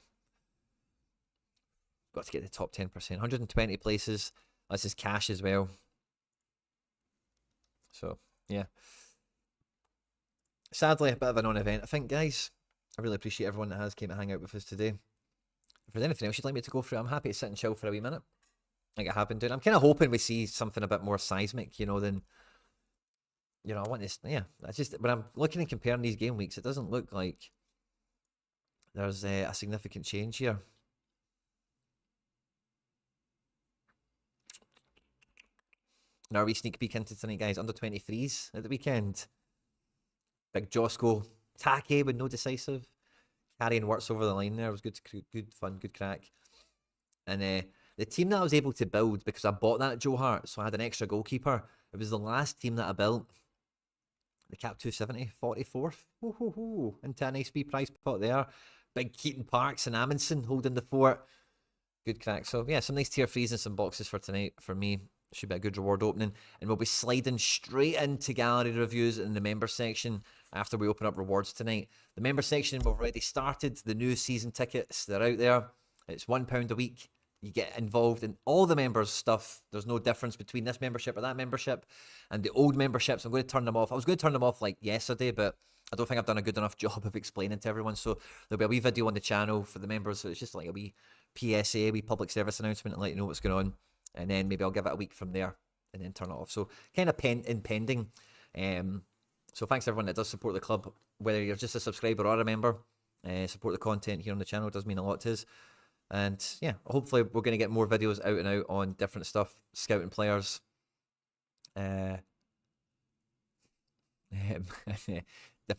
Got to get the top 10%. 120 places. This is cash as well. So, yeah. Sadly, a bit of a non-event, I think, guys. I really appreciate everyone that has came to hang out with us today. If there's anything else you'd like me to go through, I'm happy to sit and chill for a wee minute. Like I have been doing. I'm kind of hoping we see something a bit more seismic, than... I want this... Yeah, that's just... When I'm looking and comparing these game weeks, it doesn't look like there's a significant change here. Now we sneak peek into tonight, guys. Under 23s at the weekend. Big Josco. Take with no decisive. Carrying works over the line there. It was good fun, good crack. And the team that I was able to build, because I bought that Joe Hart, so I had an extra goalkeeper. It was the last team that I built. The Cap 270, 44th. Into a nice wee price pot there. Big Keaton Parks and Amundsen holding the fort. Good crack. So yeah, some nice tier 3s and some boxes for tonight for me. Should be a good reward opening. And we'll be sliding straight into gallery reviews in the member section after we open up rewards tonight. The member section, we've already started. The new season tickets, they're out there. It's £1 a week. You get involved in all the members' stuff. There's no difference between this membership or that membership. And the old memberships, I'm going to turn them off. I was going to turn them off like yesterday, but I don't think I've done a good enough job of explaining to everyone. So there'll be a wee video on the channel for the members. So it's just like a wee PSA, a wee public service announcement, and let you know what's going on. And then maybe I'll give it a week from there and then turn it off. So kind of pending. So thanks to everyone that does support the club, whether you're just a subscriber or a member. Support the content here on the channel. It does mean a lot to us. And yeah, hopefully we're going to get more videos out and out on different stuff, scouting players. Different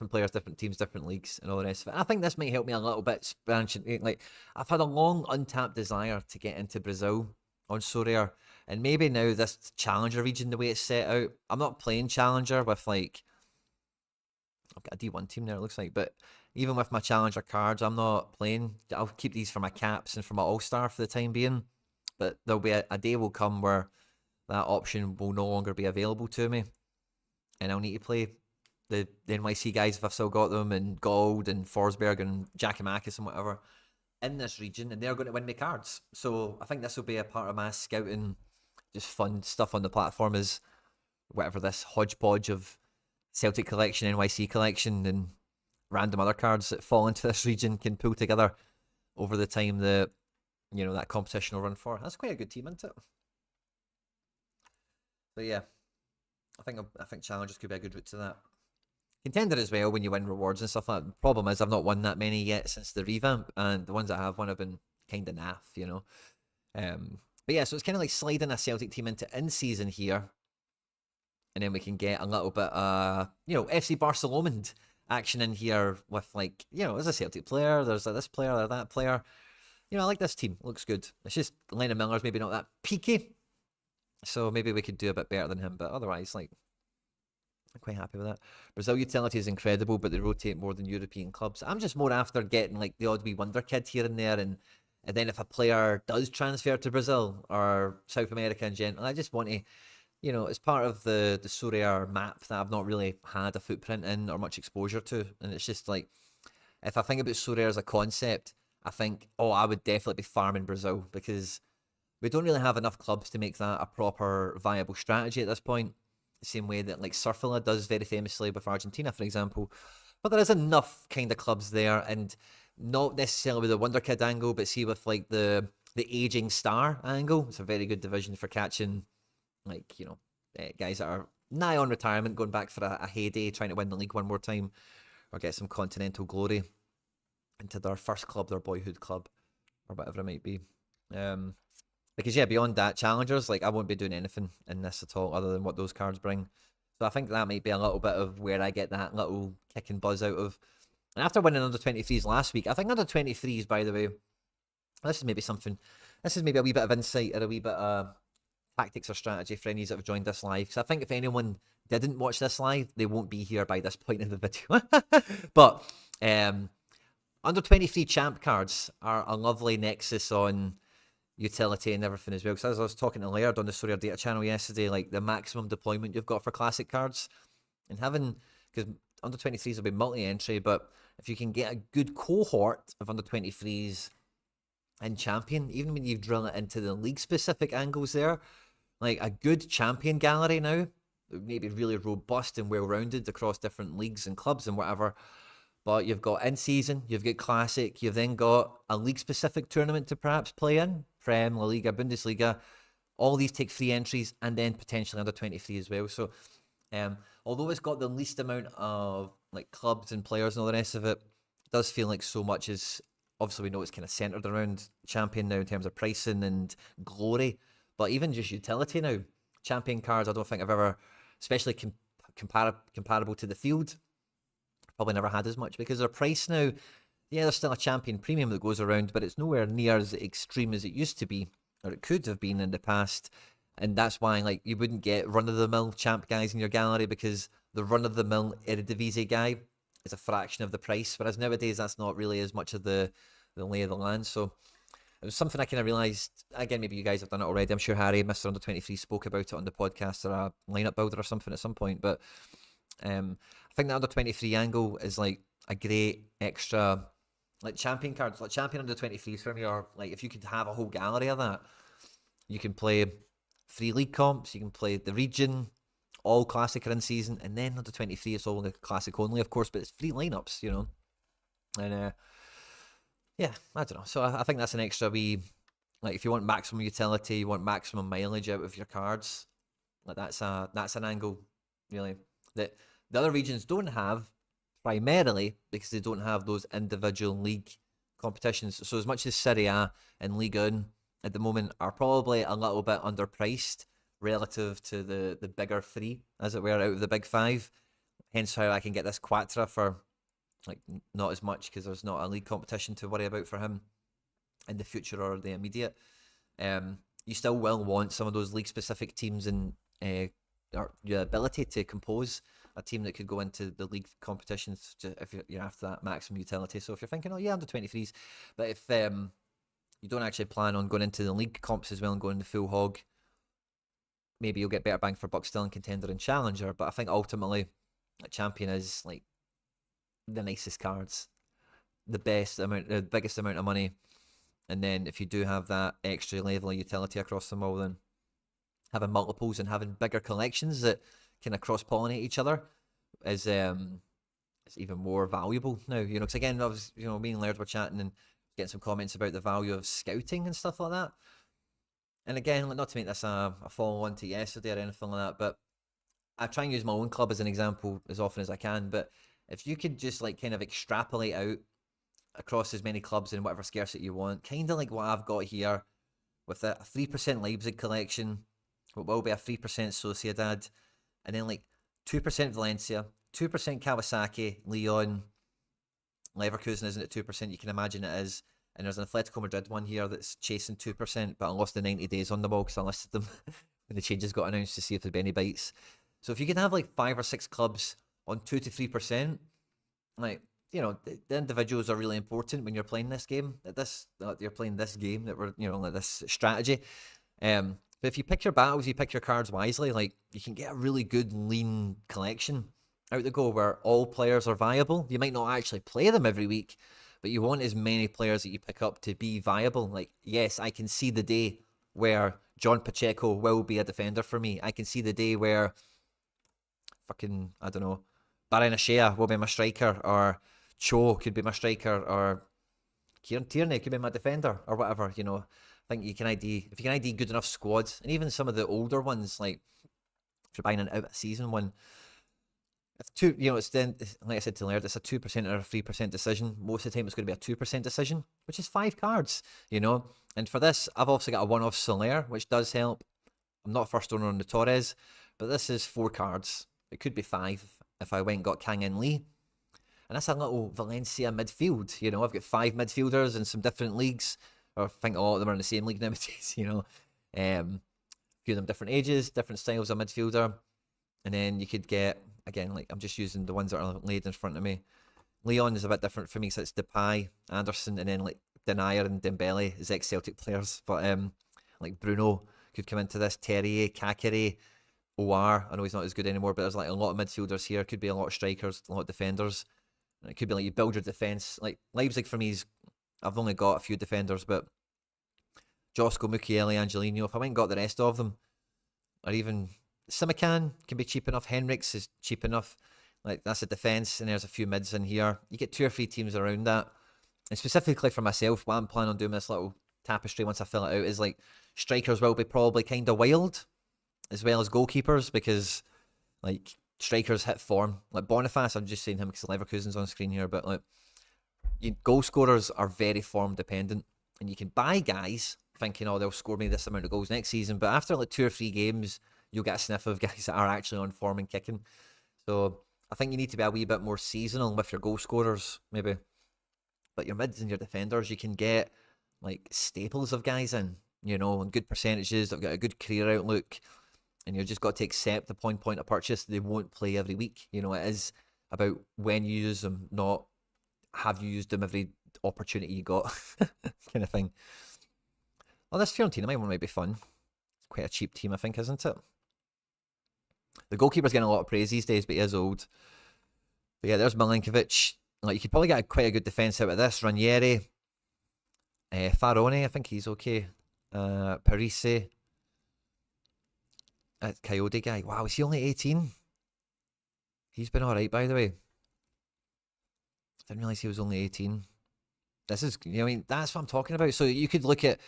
players, different teams, different leagues, and all the rest of it. I think this might help me a little bit branching. Like, I've had a long untapped desire to get into Brazil on Sorare, and maybe now this Challenger region, the way it's set out, I'm not playing Challenger with like, I've got a D1 team there, it looks like, but even with my Challenger cards, I'm not playing. I'll keep these for my caps and for my All-Star for the time being, but there'll be a day will come where that option will no longer be available to me, and I'll need to play the NYC guys if I've still got them, and Gold and Forsberg and Giacomakis and whatever in this region, and they're going to win me cards. So I think this will be a part of my scouting, just fun stuff on the platform, is whatever this hodgepodge of Celtic collection, NYC collection, and random other cards that fall into this region can pull together over the time that that competition will run for. That's quite a good team, isn't it? But yeah, I think challenges could be a good route to that. Contender as well when you win rewards and stuff like that. The problem is I've not won that many yet since the revamp, and the ones I have won have been kind of naff, But yeah, so it's kind of like sliding a Celtic team into in-season here, and then we can get a little bit, FC Barcelona action in here with like, there's a Celtic player, there's this player, there's that player. I like this team. Looks good. It's just Lennon Miller's maybe not that peaky, so maybe we could do a bit better than him, but otherwise, like, I'm quite happy with that. Brazil utility is incredible, but they rotate more than European clubs. I'm just more after getting like the odd wee wonder kid here and there, and then if a player does transfer to Brazil or South America in general, I just want to, it's part of the Sorare map that I've not really had a footprint in or much exposure to. And it's just like, if I think about Sorare as a concept, I think, oh, I would definitely be farming Brazil, because we don't really have enough clubs to make that a proper viable strategy at this point. The same way that like Surfila does very famously with Argentina, for example. But there is enough kind of clubs there, and not necessarily with the Wonder Kid angle, but see with like the aging star angle. It's a very good division for catching like, guys that are nigh on retirement, going back for a heyday, trying to win the league one more time, or get some continental glory into their first club, their boyhood club, or whatever it might be. Because yeah, beyond that, challengers, like I won't be doing anything in this at all other than what those cards bring. So I think that might be a little bit of where I get that little kick and buzz out of. And after winning under 23s last week, I think under 23s, by the way, this is maybe a wee bit of insight or a wee bit of tactics or strategy for any that have joined this live. Because I think if anyone didn't watch this live, they won't be here by this point in the video. But under 23 champ cards are a lovely nexus on utility and everything as well. Because as I was talking to Laird on the Sorare Data channel yesterday, like the maximum deployment you've got for classic cards, and having, because under 23s will be multi-entry, but if you can get a good cohort of under 23s in champion, even when you drill it into the league specific angles there, like a good champion gallery now, maybe really robust and well rounded across different leagues and clubs and whatever. But you've got in season, you've got classic, you've then got a league specific tournament to perhaps play in, Prem, La Liga, Bundesliga. All these take 3 entries, and then potentially under 23 as well. So although it's got the least amount of like clubs and players and all the rest of it, it does feel like so much is, obviously we know it's kind of centered around champion now in terms of pricing and glory, but even just utility now, champion cards I don't think I've ever, especially comparable to the field, probably never had as much, because their price now, yeah, there's still a champion premium that goes around, but it's nowhere near as extreme as it used to be, or it could have been in the past. And that's why, like, you wouldn't get run-of-the-mill champ guys in your gallery, because the run-of-the-mill Eredivisie guy is a fraction of the price, whereas nowadays that's not really as much of the lay of the land. So it was something I kind of realised, again, maybe you guys have done it already. I'm sure Harry, Mr. Under 23, spoke about it on the podcast or a lineup builder or something at some point, but I think the under 23 angle is like a great extra, like champion cards, like champion under 23s for me, or like if you could have a whole gallery of that, you can play 3 league comps, you can play the region, all classic are in season, and then under 23 it's all the classic only, of course, but it's 3 lineups, and yeah, I don't know. So I think that's an extra wee, like if you want maximum utility, you want maximum mileage out of your cards, like that's an angle really that the other regions don't have, primarily because they don't have those individual league competitions. So as much as Serie A and Ligue 1 at the moment are probably a little bit underpriced relative to the bigger 3, as it were, out of the big 5, hence how I can get this Quattro for like not as much, because there's not a league competition to worry about for him in the future or the immediate. You still will want some of those league specific teams and or your ability to compose a team that could go into the league competitions if you're after that maximum utility. So if you're thinking, oh yeah, under 23s, but if you don't actually plan on going into the league comps as well and going the full hog, maybe you'll get better bang for buck still in contender and challenger. But I think ultimately a champion is like the nicest cards, the biggest amount of money, and then if you do have that extra level of utility across them all, then having multiples and having bigger collections that kind of cross-pollinate each other is it's even more valuable now. Because again, I was, me and Laird were chatting and getting some comments about the value of scouting and stuff like that. And again, not to make this a follow-on to yesterday or anything like that, but I try and use my own club as an example as often as I can. But if you could just like kind of extrapolate out across as many clubs and whatever scarcity you want, kind of like what I've got here with a 3% Leipzig collection, what will be a 3% Sociedad, and then like 2% Valencia, 2% Kawasaki, Lyon, Leverkusen isn't at 2%, you can imagine it is. And there's an Atletico Madrid one here that's chasing 2%, but I lost the 90 days on the ball because I listed them when the changes got announced to see if there'd be any bites. So if you can have like 5 or 6 clubs on 2 to 3%, like, the individuals are really important when you're playing this game. You're playing this game that we're, like this strategy. Because But if you pick your battles, you pick your cards wisely, like you can get a really good lean collection out the go where all players are viable. You might not actually play them every week, but you want as many players that you pick up to be viable. Like, yes, I can see the day where John Pacheco will be a defender for me. I can see the day where fucking, I don't know, Baranashea will be my striker, or Cho could be my striker, or Kieran Tierney could be my defender, or whatever, you know. I think you can ID, if you can ID good enough squads, and even some of the older ones, like if you're buying an out of season one, if two, you know, it's then, like I said to Laird, it's a 2% or a 3% decision. Most of the time it's going to be a 2% decision, which is 5 cards, you know. And for this, I've also got a one-off Sorare, which does help. I'm not first owner on the Torres, but this is 4 cards. It could be 5 if I went and got Kang In Lee. And that's a little Valencia midfield, you know. I've got 5 midfielders in some different leagues, or I think a lot of them are in the same league nowadays, you know. A few of them different ages, different styles of midfielder. And then you could get, again, like I'm just using the ones that are laid in front of me. Leon is a bit different for me, so it's Depay, Anderson, and then like Denayer and Dembele is ex-Celtic players. But like Bruno could come into this, Terrier, Kakere, OR. I know he's not as good anymore, but there's like a lot of midfielders here. Could be a lot of strikers, a lot of defenders. And it could be like you build your defence. Like Leipzig for me is, I've only got a few defenders, but Josko, Mukiele, Angelino, if I went and got the rest of them, or even Simican can be cheap enough, Henriks is cheap enough, like that's a defence, and there's a few mids in here. You get 2 or 3 teams around that. And specifically for myself, what I'm planning on doing this little tapestry once I fill it out is like strikers will be probably kind of wild, as well as goalkeepers, because like strikers hit form. Like Boniface, I'm just saying him because Leverkusen's on screen here, but like goal scorers are very form dependent, and you can buy guys thinking, oh, they'll score me this amount of goals next season, but after like 2 or 3 games, you'll get a sniff of guys that are actually on form and kicking. So I think you need to be a wee bit more seasonal with your goal scorers, maybe. But your mids and your defenders, you can get like staples of guys in, you know, and good percentages. They've got a good career outlook, and you've just got to accept the point of purchase. They won't play every week. You know, it is about when you use them, not have you used them every opportunity you got, kind of thing. Well, this Fiorentina one might be fun. It's quite a cheap team, I think, isn't it? The goalkeeper's getting a lot of praise these days, but he is old. But yeah, there's Milinkovic. Like, you could probably get quite a good defence out of this. Ranieri. Farone, I think he's okay. Parise. Coyote guy. Wow, is he only 18? He's been alright, by the way. Didn't realise he was only 18. This is, you know, I mean, that's what I'm talking about. So you could look at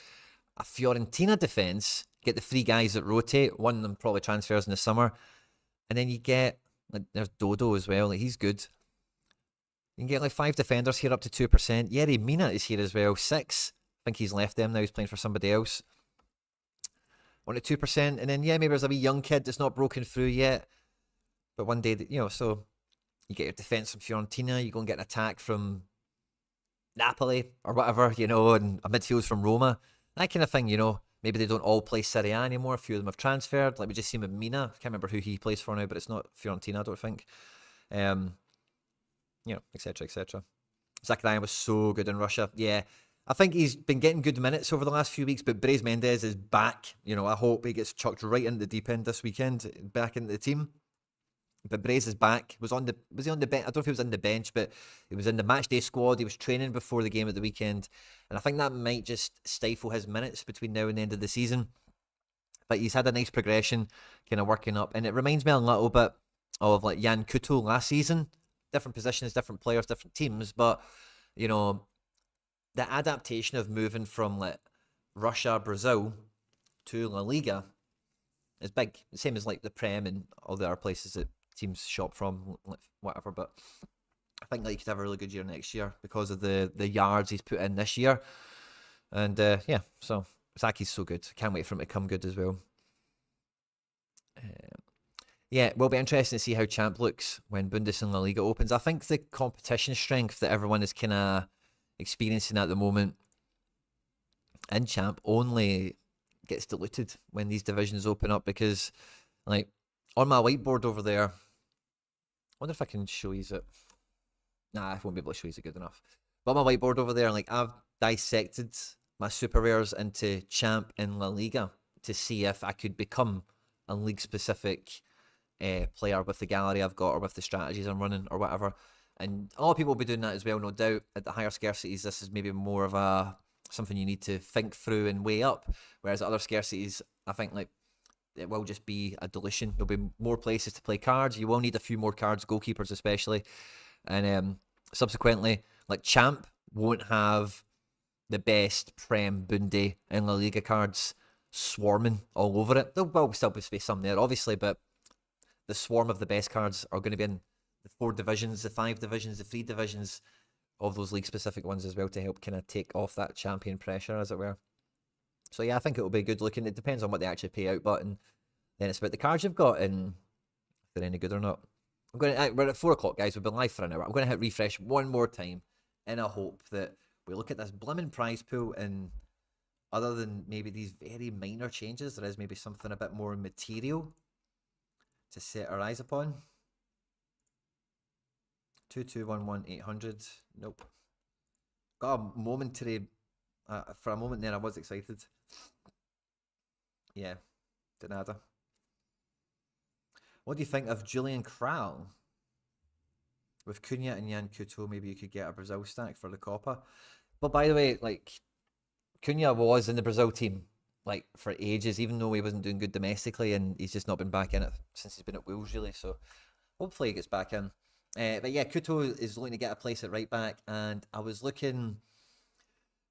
a Fiorentina defence, get the 3 guys that rotate. One of them probably transfers in the summer. And then you get, like, there's Dodo as well. Like, he's good. You can get like 5 defenders here up to 2%. Yerry Mina is here as well. 6. I think he's left them now. He's playing for somebody else. 1 to 2%. And then, yeah, maybe there's a wee young kid that's not broken through yet. But one day, you know, so you get your defence from Fiorentina. You go and get an attack from Napoli or whatever, you know, and a midfield from Roma. That kind of thing, you know. Maybe they don't all play Serie A anymore. A few of them have transferred. Like we just seen with Mina. I can't remember who he plays for now, but it's not Fiorentina, I don't think. You know, etc., etc. Zakaria was so good in Russia. Yeah, I think he's been getting good minutes over the last few weeks, but Brais Mendes is back. You know, I hope he gets chucked right into the deep end this weekend, back into the team. But Brais is back. Was he on the bench? I don't know if he was on the bench, but he was in the match day squad. He was training before the game at the weekend. And I think that might just stifle his minutes between now and the end of the season. But he's had a nice progression, kind of working up. And it reminds me a little bit of like Jan Kuto last season. Different positions, different players, different teams. But, you know, the adaptation of moving from like Russia, Brazil to La Liga is big. The same as like the Prem and all the other places that teams shop from, whatever. But I think like he could have a really good year next year because of the yards he's put in this year. And yeah, so Saki's so good. Can't wait for him to come good as well. Yeah, it will be interesting to see how Champ looks when Bundes and La Liga opens. I think the competition strength that everyone is kind of experiencing at the moment in Champ only gets diluted when these divisions open up, because like on my whiteboard over there, I wonder if I can show you it. Nah, I won't be able to show you it good enough. But on my whiteboard over there, like I've dissected my super rares into Champ and La Liga to see if I could become a league-specific player with the gallery I've got or with the strategies I'm running or whatever. And a lot of people will be doing that as well, no doubt. At the higher scarcities, this is maybe more of a something you need to think through and weigh up. Whereas at other scarcities, I think like it will just be a dilution. There'll be more places to play cards. You will need a few more cards, goalkeepers especially. And subsequently, like Champ won't have the best Prem, Bundy, and La Liga cards swarming all over it. There will still be some there, obviously, but the swarm of the best cards are going to be in the 4 divisions, the 5 divisions, the 3 divisions of those league-specific ones as well to help kind of take off that champion pressure, as it were. So yeah, I think it will be good looking. It depends on what they actually pay out, but and then it's about the cards you've got and if they're any good or not. We're at 4 o'clock, guys. We've been live for an hour. I'm going to hit refresh one more time in a hope that we look at this blimmin' prize pool and other than maybe these very minor changes, there is maybe something a bit more material to set our eyes upon. 2211 Nope. Got a momentary. For a moment there, I was excited. Yeah, de nada. What do you think of Julian Krall? With Cunha and Jan Couto, maybe you could get a Brazil stack for the Copa. But by the way, like, Cunha was in the Brazil team, like, for ages, even though he wasn't doing good domestically, and he's just not been back in it since he's been at Wolves, really. So hopefully he gets back in. But yeah, Couto is looking to get a place at right back, and I was looking.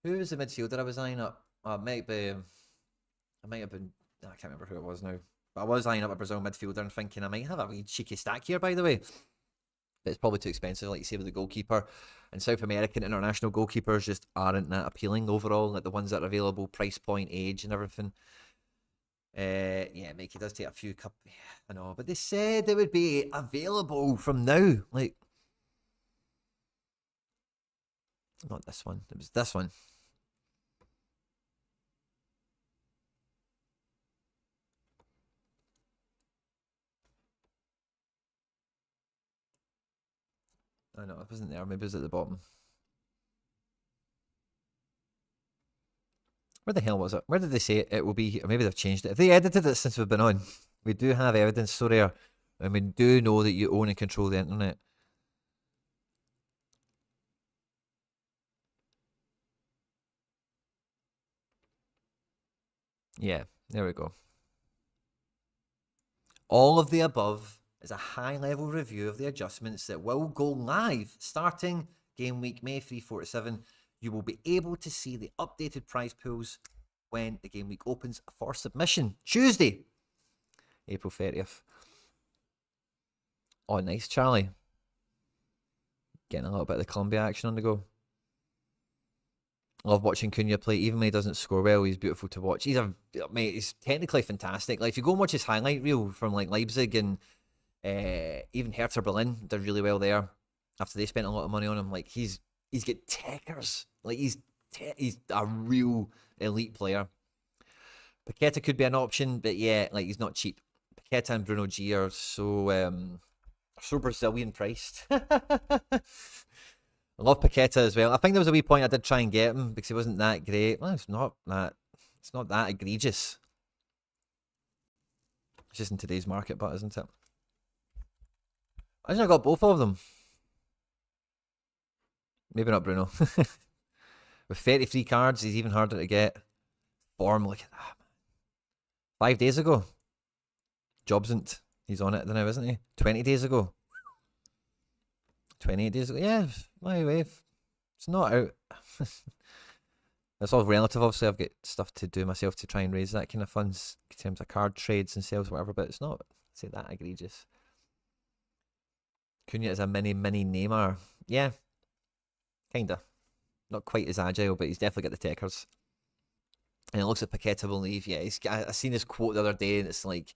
Who was the midfielder I was eyeing up? I might have been. I can't remember who it was now. But I was eyeing up a Brazil midfielder and thinking I might have a wee cheeky stack here, by the way. But it's probably too expensive, like you say, with the goalkeeper. And South American international goalkeepers just aren't that appealing overall. Like the ones that are available, price point, age, and everything. Yeah, Mikey does take a few cup. Yeah, I know, but they said it would be available from now. Like, not this one. It was this one. I know, it wasn't there. Maybe it was at the bottom. Where the hell was it? Where did they say it will be? Or maybe they've changed it. If they edited it since we've been on, we do have evidence, Sorare. And we do know that you own and control the internet. Yeah, there we go. All of the above is a high-level review of the adjustments that will go live starting game week May 3, 4 to 7. You will be able to see the updated prize pools when the game week opens for submission. Tuesday, April 30th. Oh, nice, Charlie. Getting a little bit of the Colombia action on the go. Love watching Cunha play. Even when he doesn't score well, he's beautiful to watch. Mate, he's technically fantastic. Like, if you go and watch his highlight reel from like Leipzig and even Hertha Berlin, did really well there after they spent a lot of money on him. Like, he's got techers. Like, he's a real elite player. Paqueta could be an option, but yeah, like, he's not cheap. Paqueta and Bruno G are so Brazilian priced. I love Paqueta as well. I think there was a wee point I did try and get him because he wasn't that great. Well, it's not that egregious. It's just in today's market, but isn't it? I think I got both of them. Maybe not Bruno. With 33 cards, he's even harder to get. Form, look at that. 5 days ago. Jobsn't. He's on it now, isn't he? 20 days ago. 28 days ago. Yeah, my way. It's not out. It's all relative. Obviously, I've got stuff to do myself to try and raise that kind of funds in terms of card trades and sales, whatever, but it's not, say, that egregious. Cunha is a mini Neymar. Yeah, kinda. Not quite as agile, but he's definitely got the techers. And it looks like Paqueta will leave. Yeah, I seen his quote the other day, and it's like,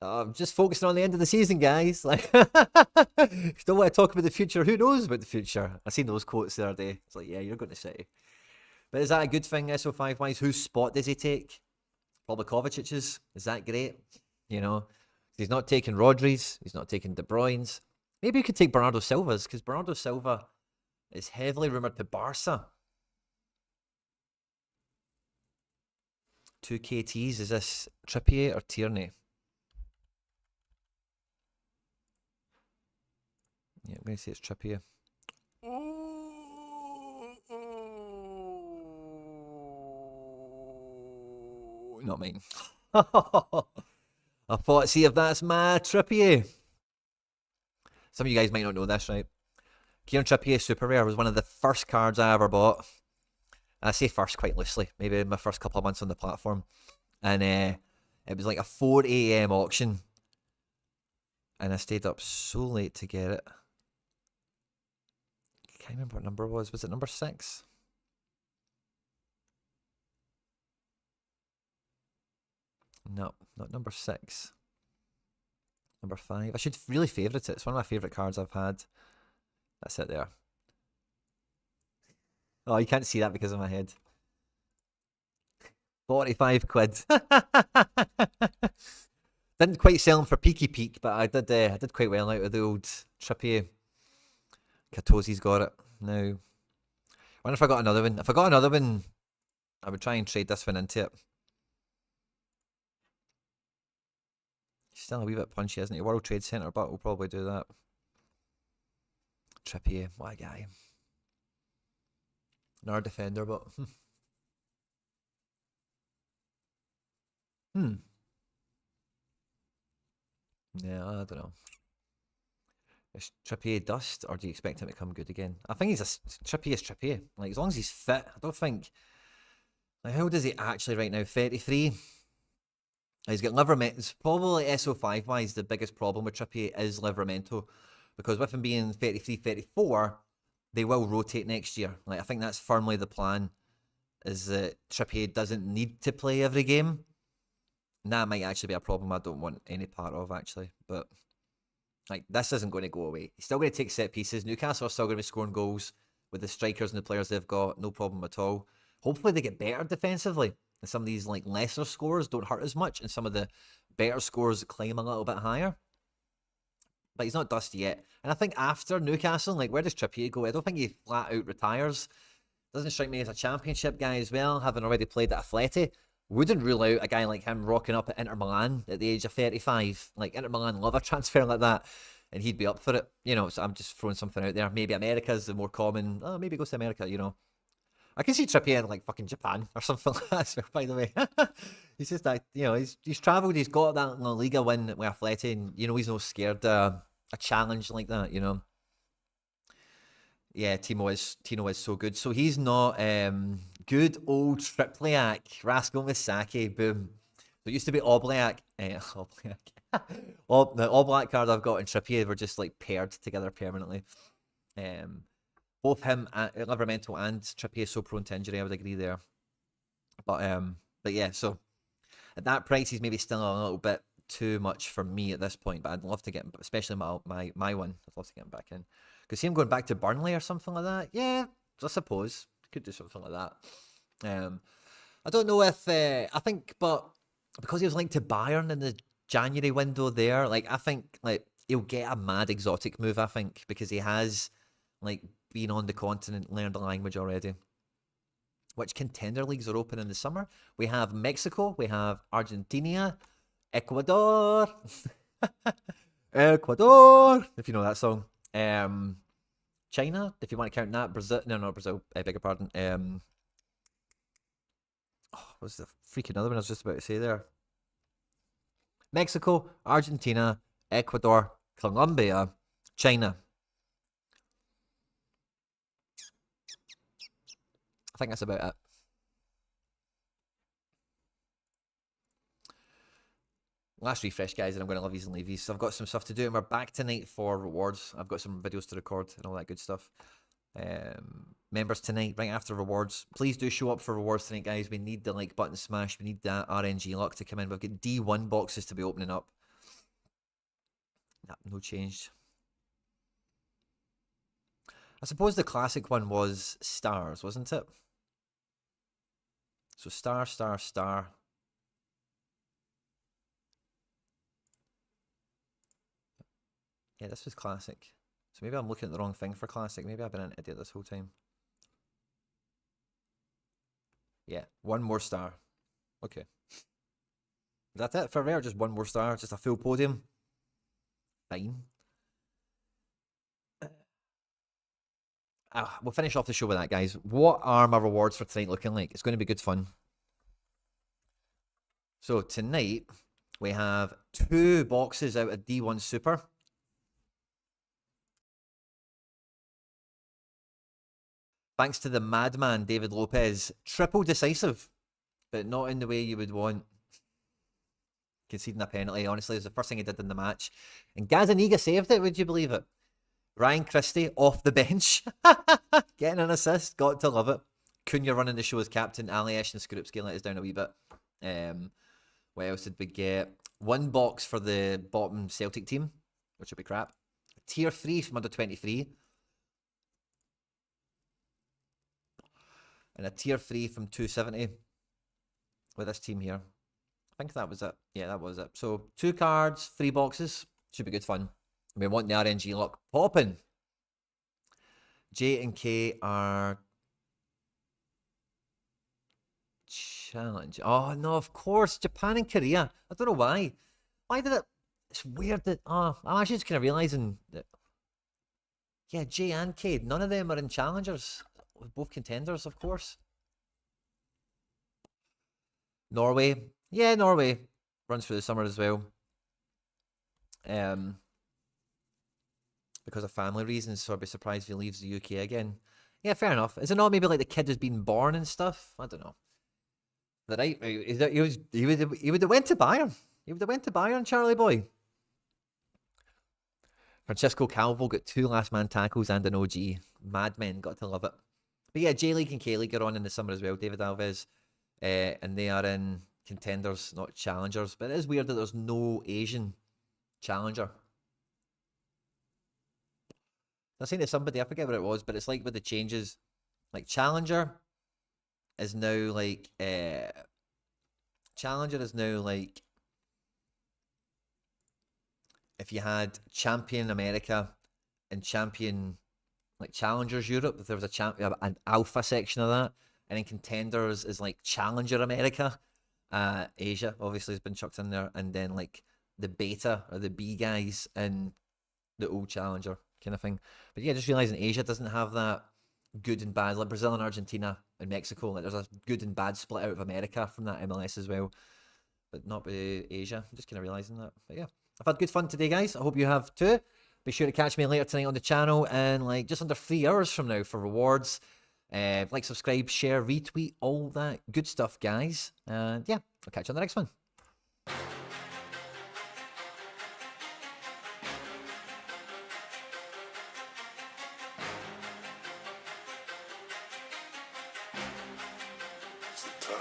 I'm just focusing on the end of the season, guys. Like, don't want to talk about the future. Who knows about the future? I seen those quotes the other day. It's like, yeah, you're going to City. But is that a good thing, SO5 wise? Whose spot does he take? Probably Kovacic's. Is that great? You know, he's not taking Rodri's. He's not taking De Bruyne's. Maybe you could take Bernardo Silva's, because Bernardo Silva is heavily rumoured to Barca. two KTs. Is this Trippier or Tierney? Yeah, I'm going to say it's Trippier. Not mine. I thought, see if that's my Trippier. Some of you guys might not know this, right? Kieran Trippier Super Rare was one of the first cards I ever bought. I say first quite loosely, maybe my first couple of months on the platform. And it was like a 4 AM auction. And I stayed up so late to get it. I can't remember what number it was. Was it number 6? No, not number 6. Number 5. I should really favourite it. It's one of my favourite cards I've had. That's it there. Oh, you can't see that because of my head. 45 quid. Didn't quite sell them for peaky peak, but I did quite well out of the old Trippier. Katozi's got it now. I wonder if I got another one. If I got another one, I would try and trade this one into it. He's still a wee bit punchy, isn't he? World Trade Center, but we'll probably do that. Trippier, what a guy. Another defender, but yeah, I don't know. Is Trippier dust, or do you expect him to come good again? I think Trippier is Trippier. Like, as long as he's fit, I don't think. Like, how old is he actually right now? 33. He's got livermento. Probably SO5 wise, the biggest problem with Trippier is livermento, because with him being 33, 34, they will rotate next year. Like, I think that's firmly the plan. Is that Trippier doesn't need to play every game. And that might actually be a problem I don't want any part of, actually. But like, this isn't going to go away. He's still going to take set pieces. Newcastle are still going to be scoring goals with the strikers and the players they've got. No problem at all. Hopefully they get better defensively. And some of these like lesser scores don't hurt as much. And some of the better scores climb a little bit higher. But he's not dust yet. And I think after Newcastle, like, where does Trippier go? I don't think he flat out retires. Doesn't strike me as a championship guy as well, having already played at Atleti. Wouldn't rule out a guy like him rocking up at Inter Milan at the age of 35. Like, Inter Milan love a transfer like that, and he'd be up for it. You know, so I'm just throwing something out there. Maybe America's the more common. Oh, maybe goes to America, you know. I can see Trippier in, like, fucking Japan or something like that, by the way. He's just like, you know, he's travelled, he's got that La Liga win with Atleti, and, you know, he's not scared a challenge like that, you know. Yeah, Tino is so good. So he's not good old Tripliac, Rascal Misaki, boom. So it used to be Oblak. Oblak. The Oblak card I've got in Trippier were just like paired together permanently. Both him, Livermento and Trippier so prone to injury, I would agree there. But yeah, so at that price he's maybe still a little bit too much for me at this point, but I'd love to get him, especially my one. I'd love to get him back in. Because see him going back to Burnley or something like that. Yeah, I suppose could do something like that. I don't know if I think, but because he was linked to Bayern in the January window there, like, I think like he'll get a mad exotic move. I think because he has like been on the continent, learned the language already. Which contender leagues are open in the summer? We have Mexico, we have Argentina, Ecuador, Ecuador. If you know that song. China, if you want to count that. Brazil, no, Brazil, I beg your pardon. What was the freaking other one I was just about to say there? Mexico, Argentina, Ecuador, Colombia, China. I think that's about it. Last refresh, guys, and I'm going to love these and leave these. So I've got some stuff to do, and we're back tonight for rewards. I've got some videos to record and all that good stuff. Members tonight, right after rewards. Please do show up for rewards tonight, guys. We need the like button smash. We need that RNG luck to come in. We've got D1 boxes to be opening up. No change. I suppose the classic one was stars, wasn't it? So star, star, star. Yeah, this was classic. So maybe I'm looking at the wrong thing for classic. Maybe I've been an idiot this whole time. Yeah, one more star. Okay. Is that it for rare? Just one more star, just a full podium. Fine. We'll finish off the show with that, guys. What are my rewards for tonight looking like? It's going to be good fun. So tonight, we have 2 boxes out of D1 Super. Thanks to the madman, David Lopez. Triple decisive, but not in the way you would want. Conceding a penalty, honestly, it was the first thing he did in the match. And Gazaniga saved it, would you believe it? Ryan Christie off the bench. Getting an assist, got to love it. Quinny running the show as captain. Ali Esh and Skrupski let us down a wee bit. What else did we get? 1 box for the bottom Celtic team, which would be crap. Tier 3 from under 23. And a tier 3 from 270 with this team here. I think that was it. Yeah, that was it. So 2 cards, 3 boxes. Should be good fun. We want the RNG luck popping. J and K are challenge. Oh no, of course, Japan and Korea. I don't know why. Why did it? It's weird that. I'm actually just kind of realizing that. Yeah, J and K. None of them are in challengers. Both contenders, of course. Norway. Yeah, Norway runs through the summer as well. Because of family reasons, so I'd be surprised if he leaves the UK again. Yeah, fair enough. Is it not maybe like the kid has been born and stuff? I don't know. The right, he would have went to Bayern. He would have went to Bayern, Charlie boy. Francisco Calvo got 2 last man tackles and an OG. Madmen, got to love it. But yeah, J League and K League are on in the summer as well. David Alves, and they are in contenders, not challengers. But it is weird that there's no Asian challenger. I was saying to somebody, I forget what it was, but it's like with the changes, like Challenger is now like if you had Champion America and Champion like Challengers Europe, if there was an alpha section of that, and then Contenders is like Challenger America, Asia obviously has been chucked in there, and then like the beta or the B guys and the old Challenger kind of thing. But yeah, just realizing Asia doesn't have that good and bad, like Brazil and Argentina and Mexico. Like there's a good and bad split out of America from that MLS as well, but not with Asia. I'm just kind of realizing that. But yeah, I've had good fun today, guys. I hope you have too. Be sure to catch me later tonight on the channel and like just under 3 hours from now for rewards. Like, subscribe, share, retweet, all that good stuff, guys. And yeah, I'll catch you on the next one. Turn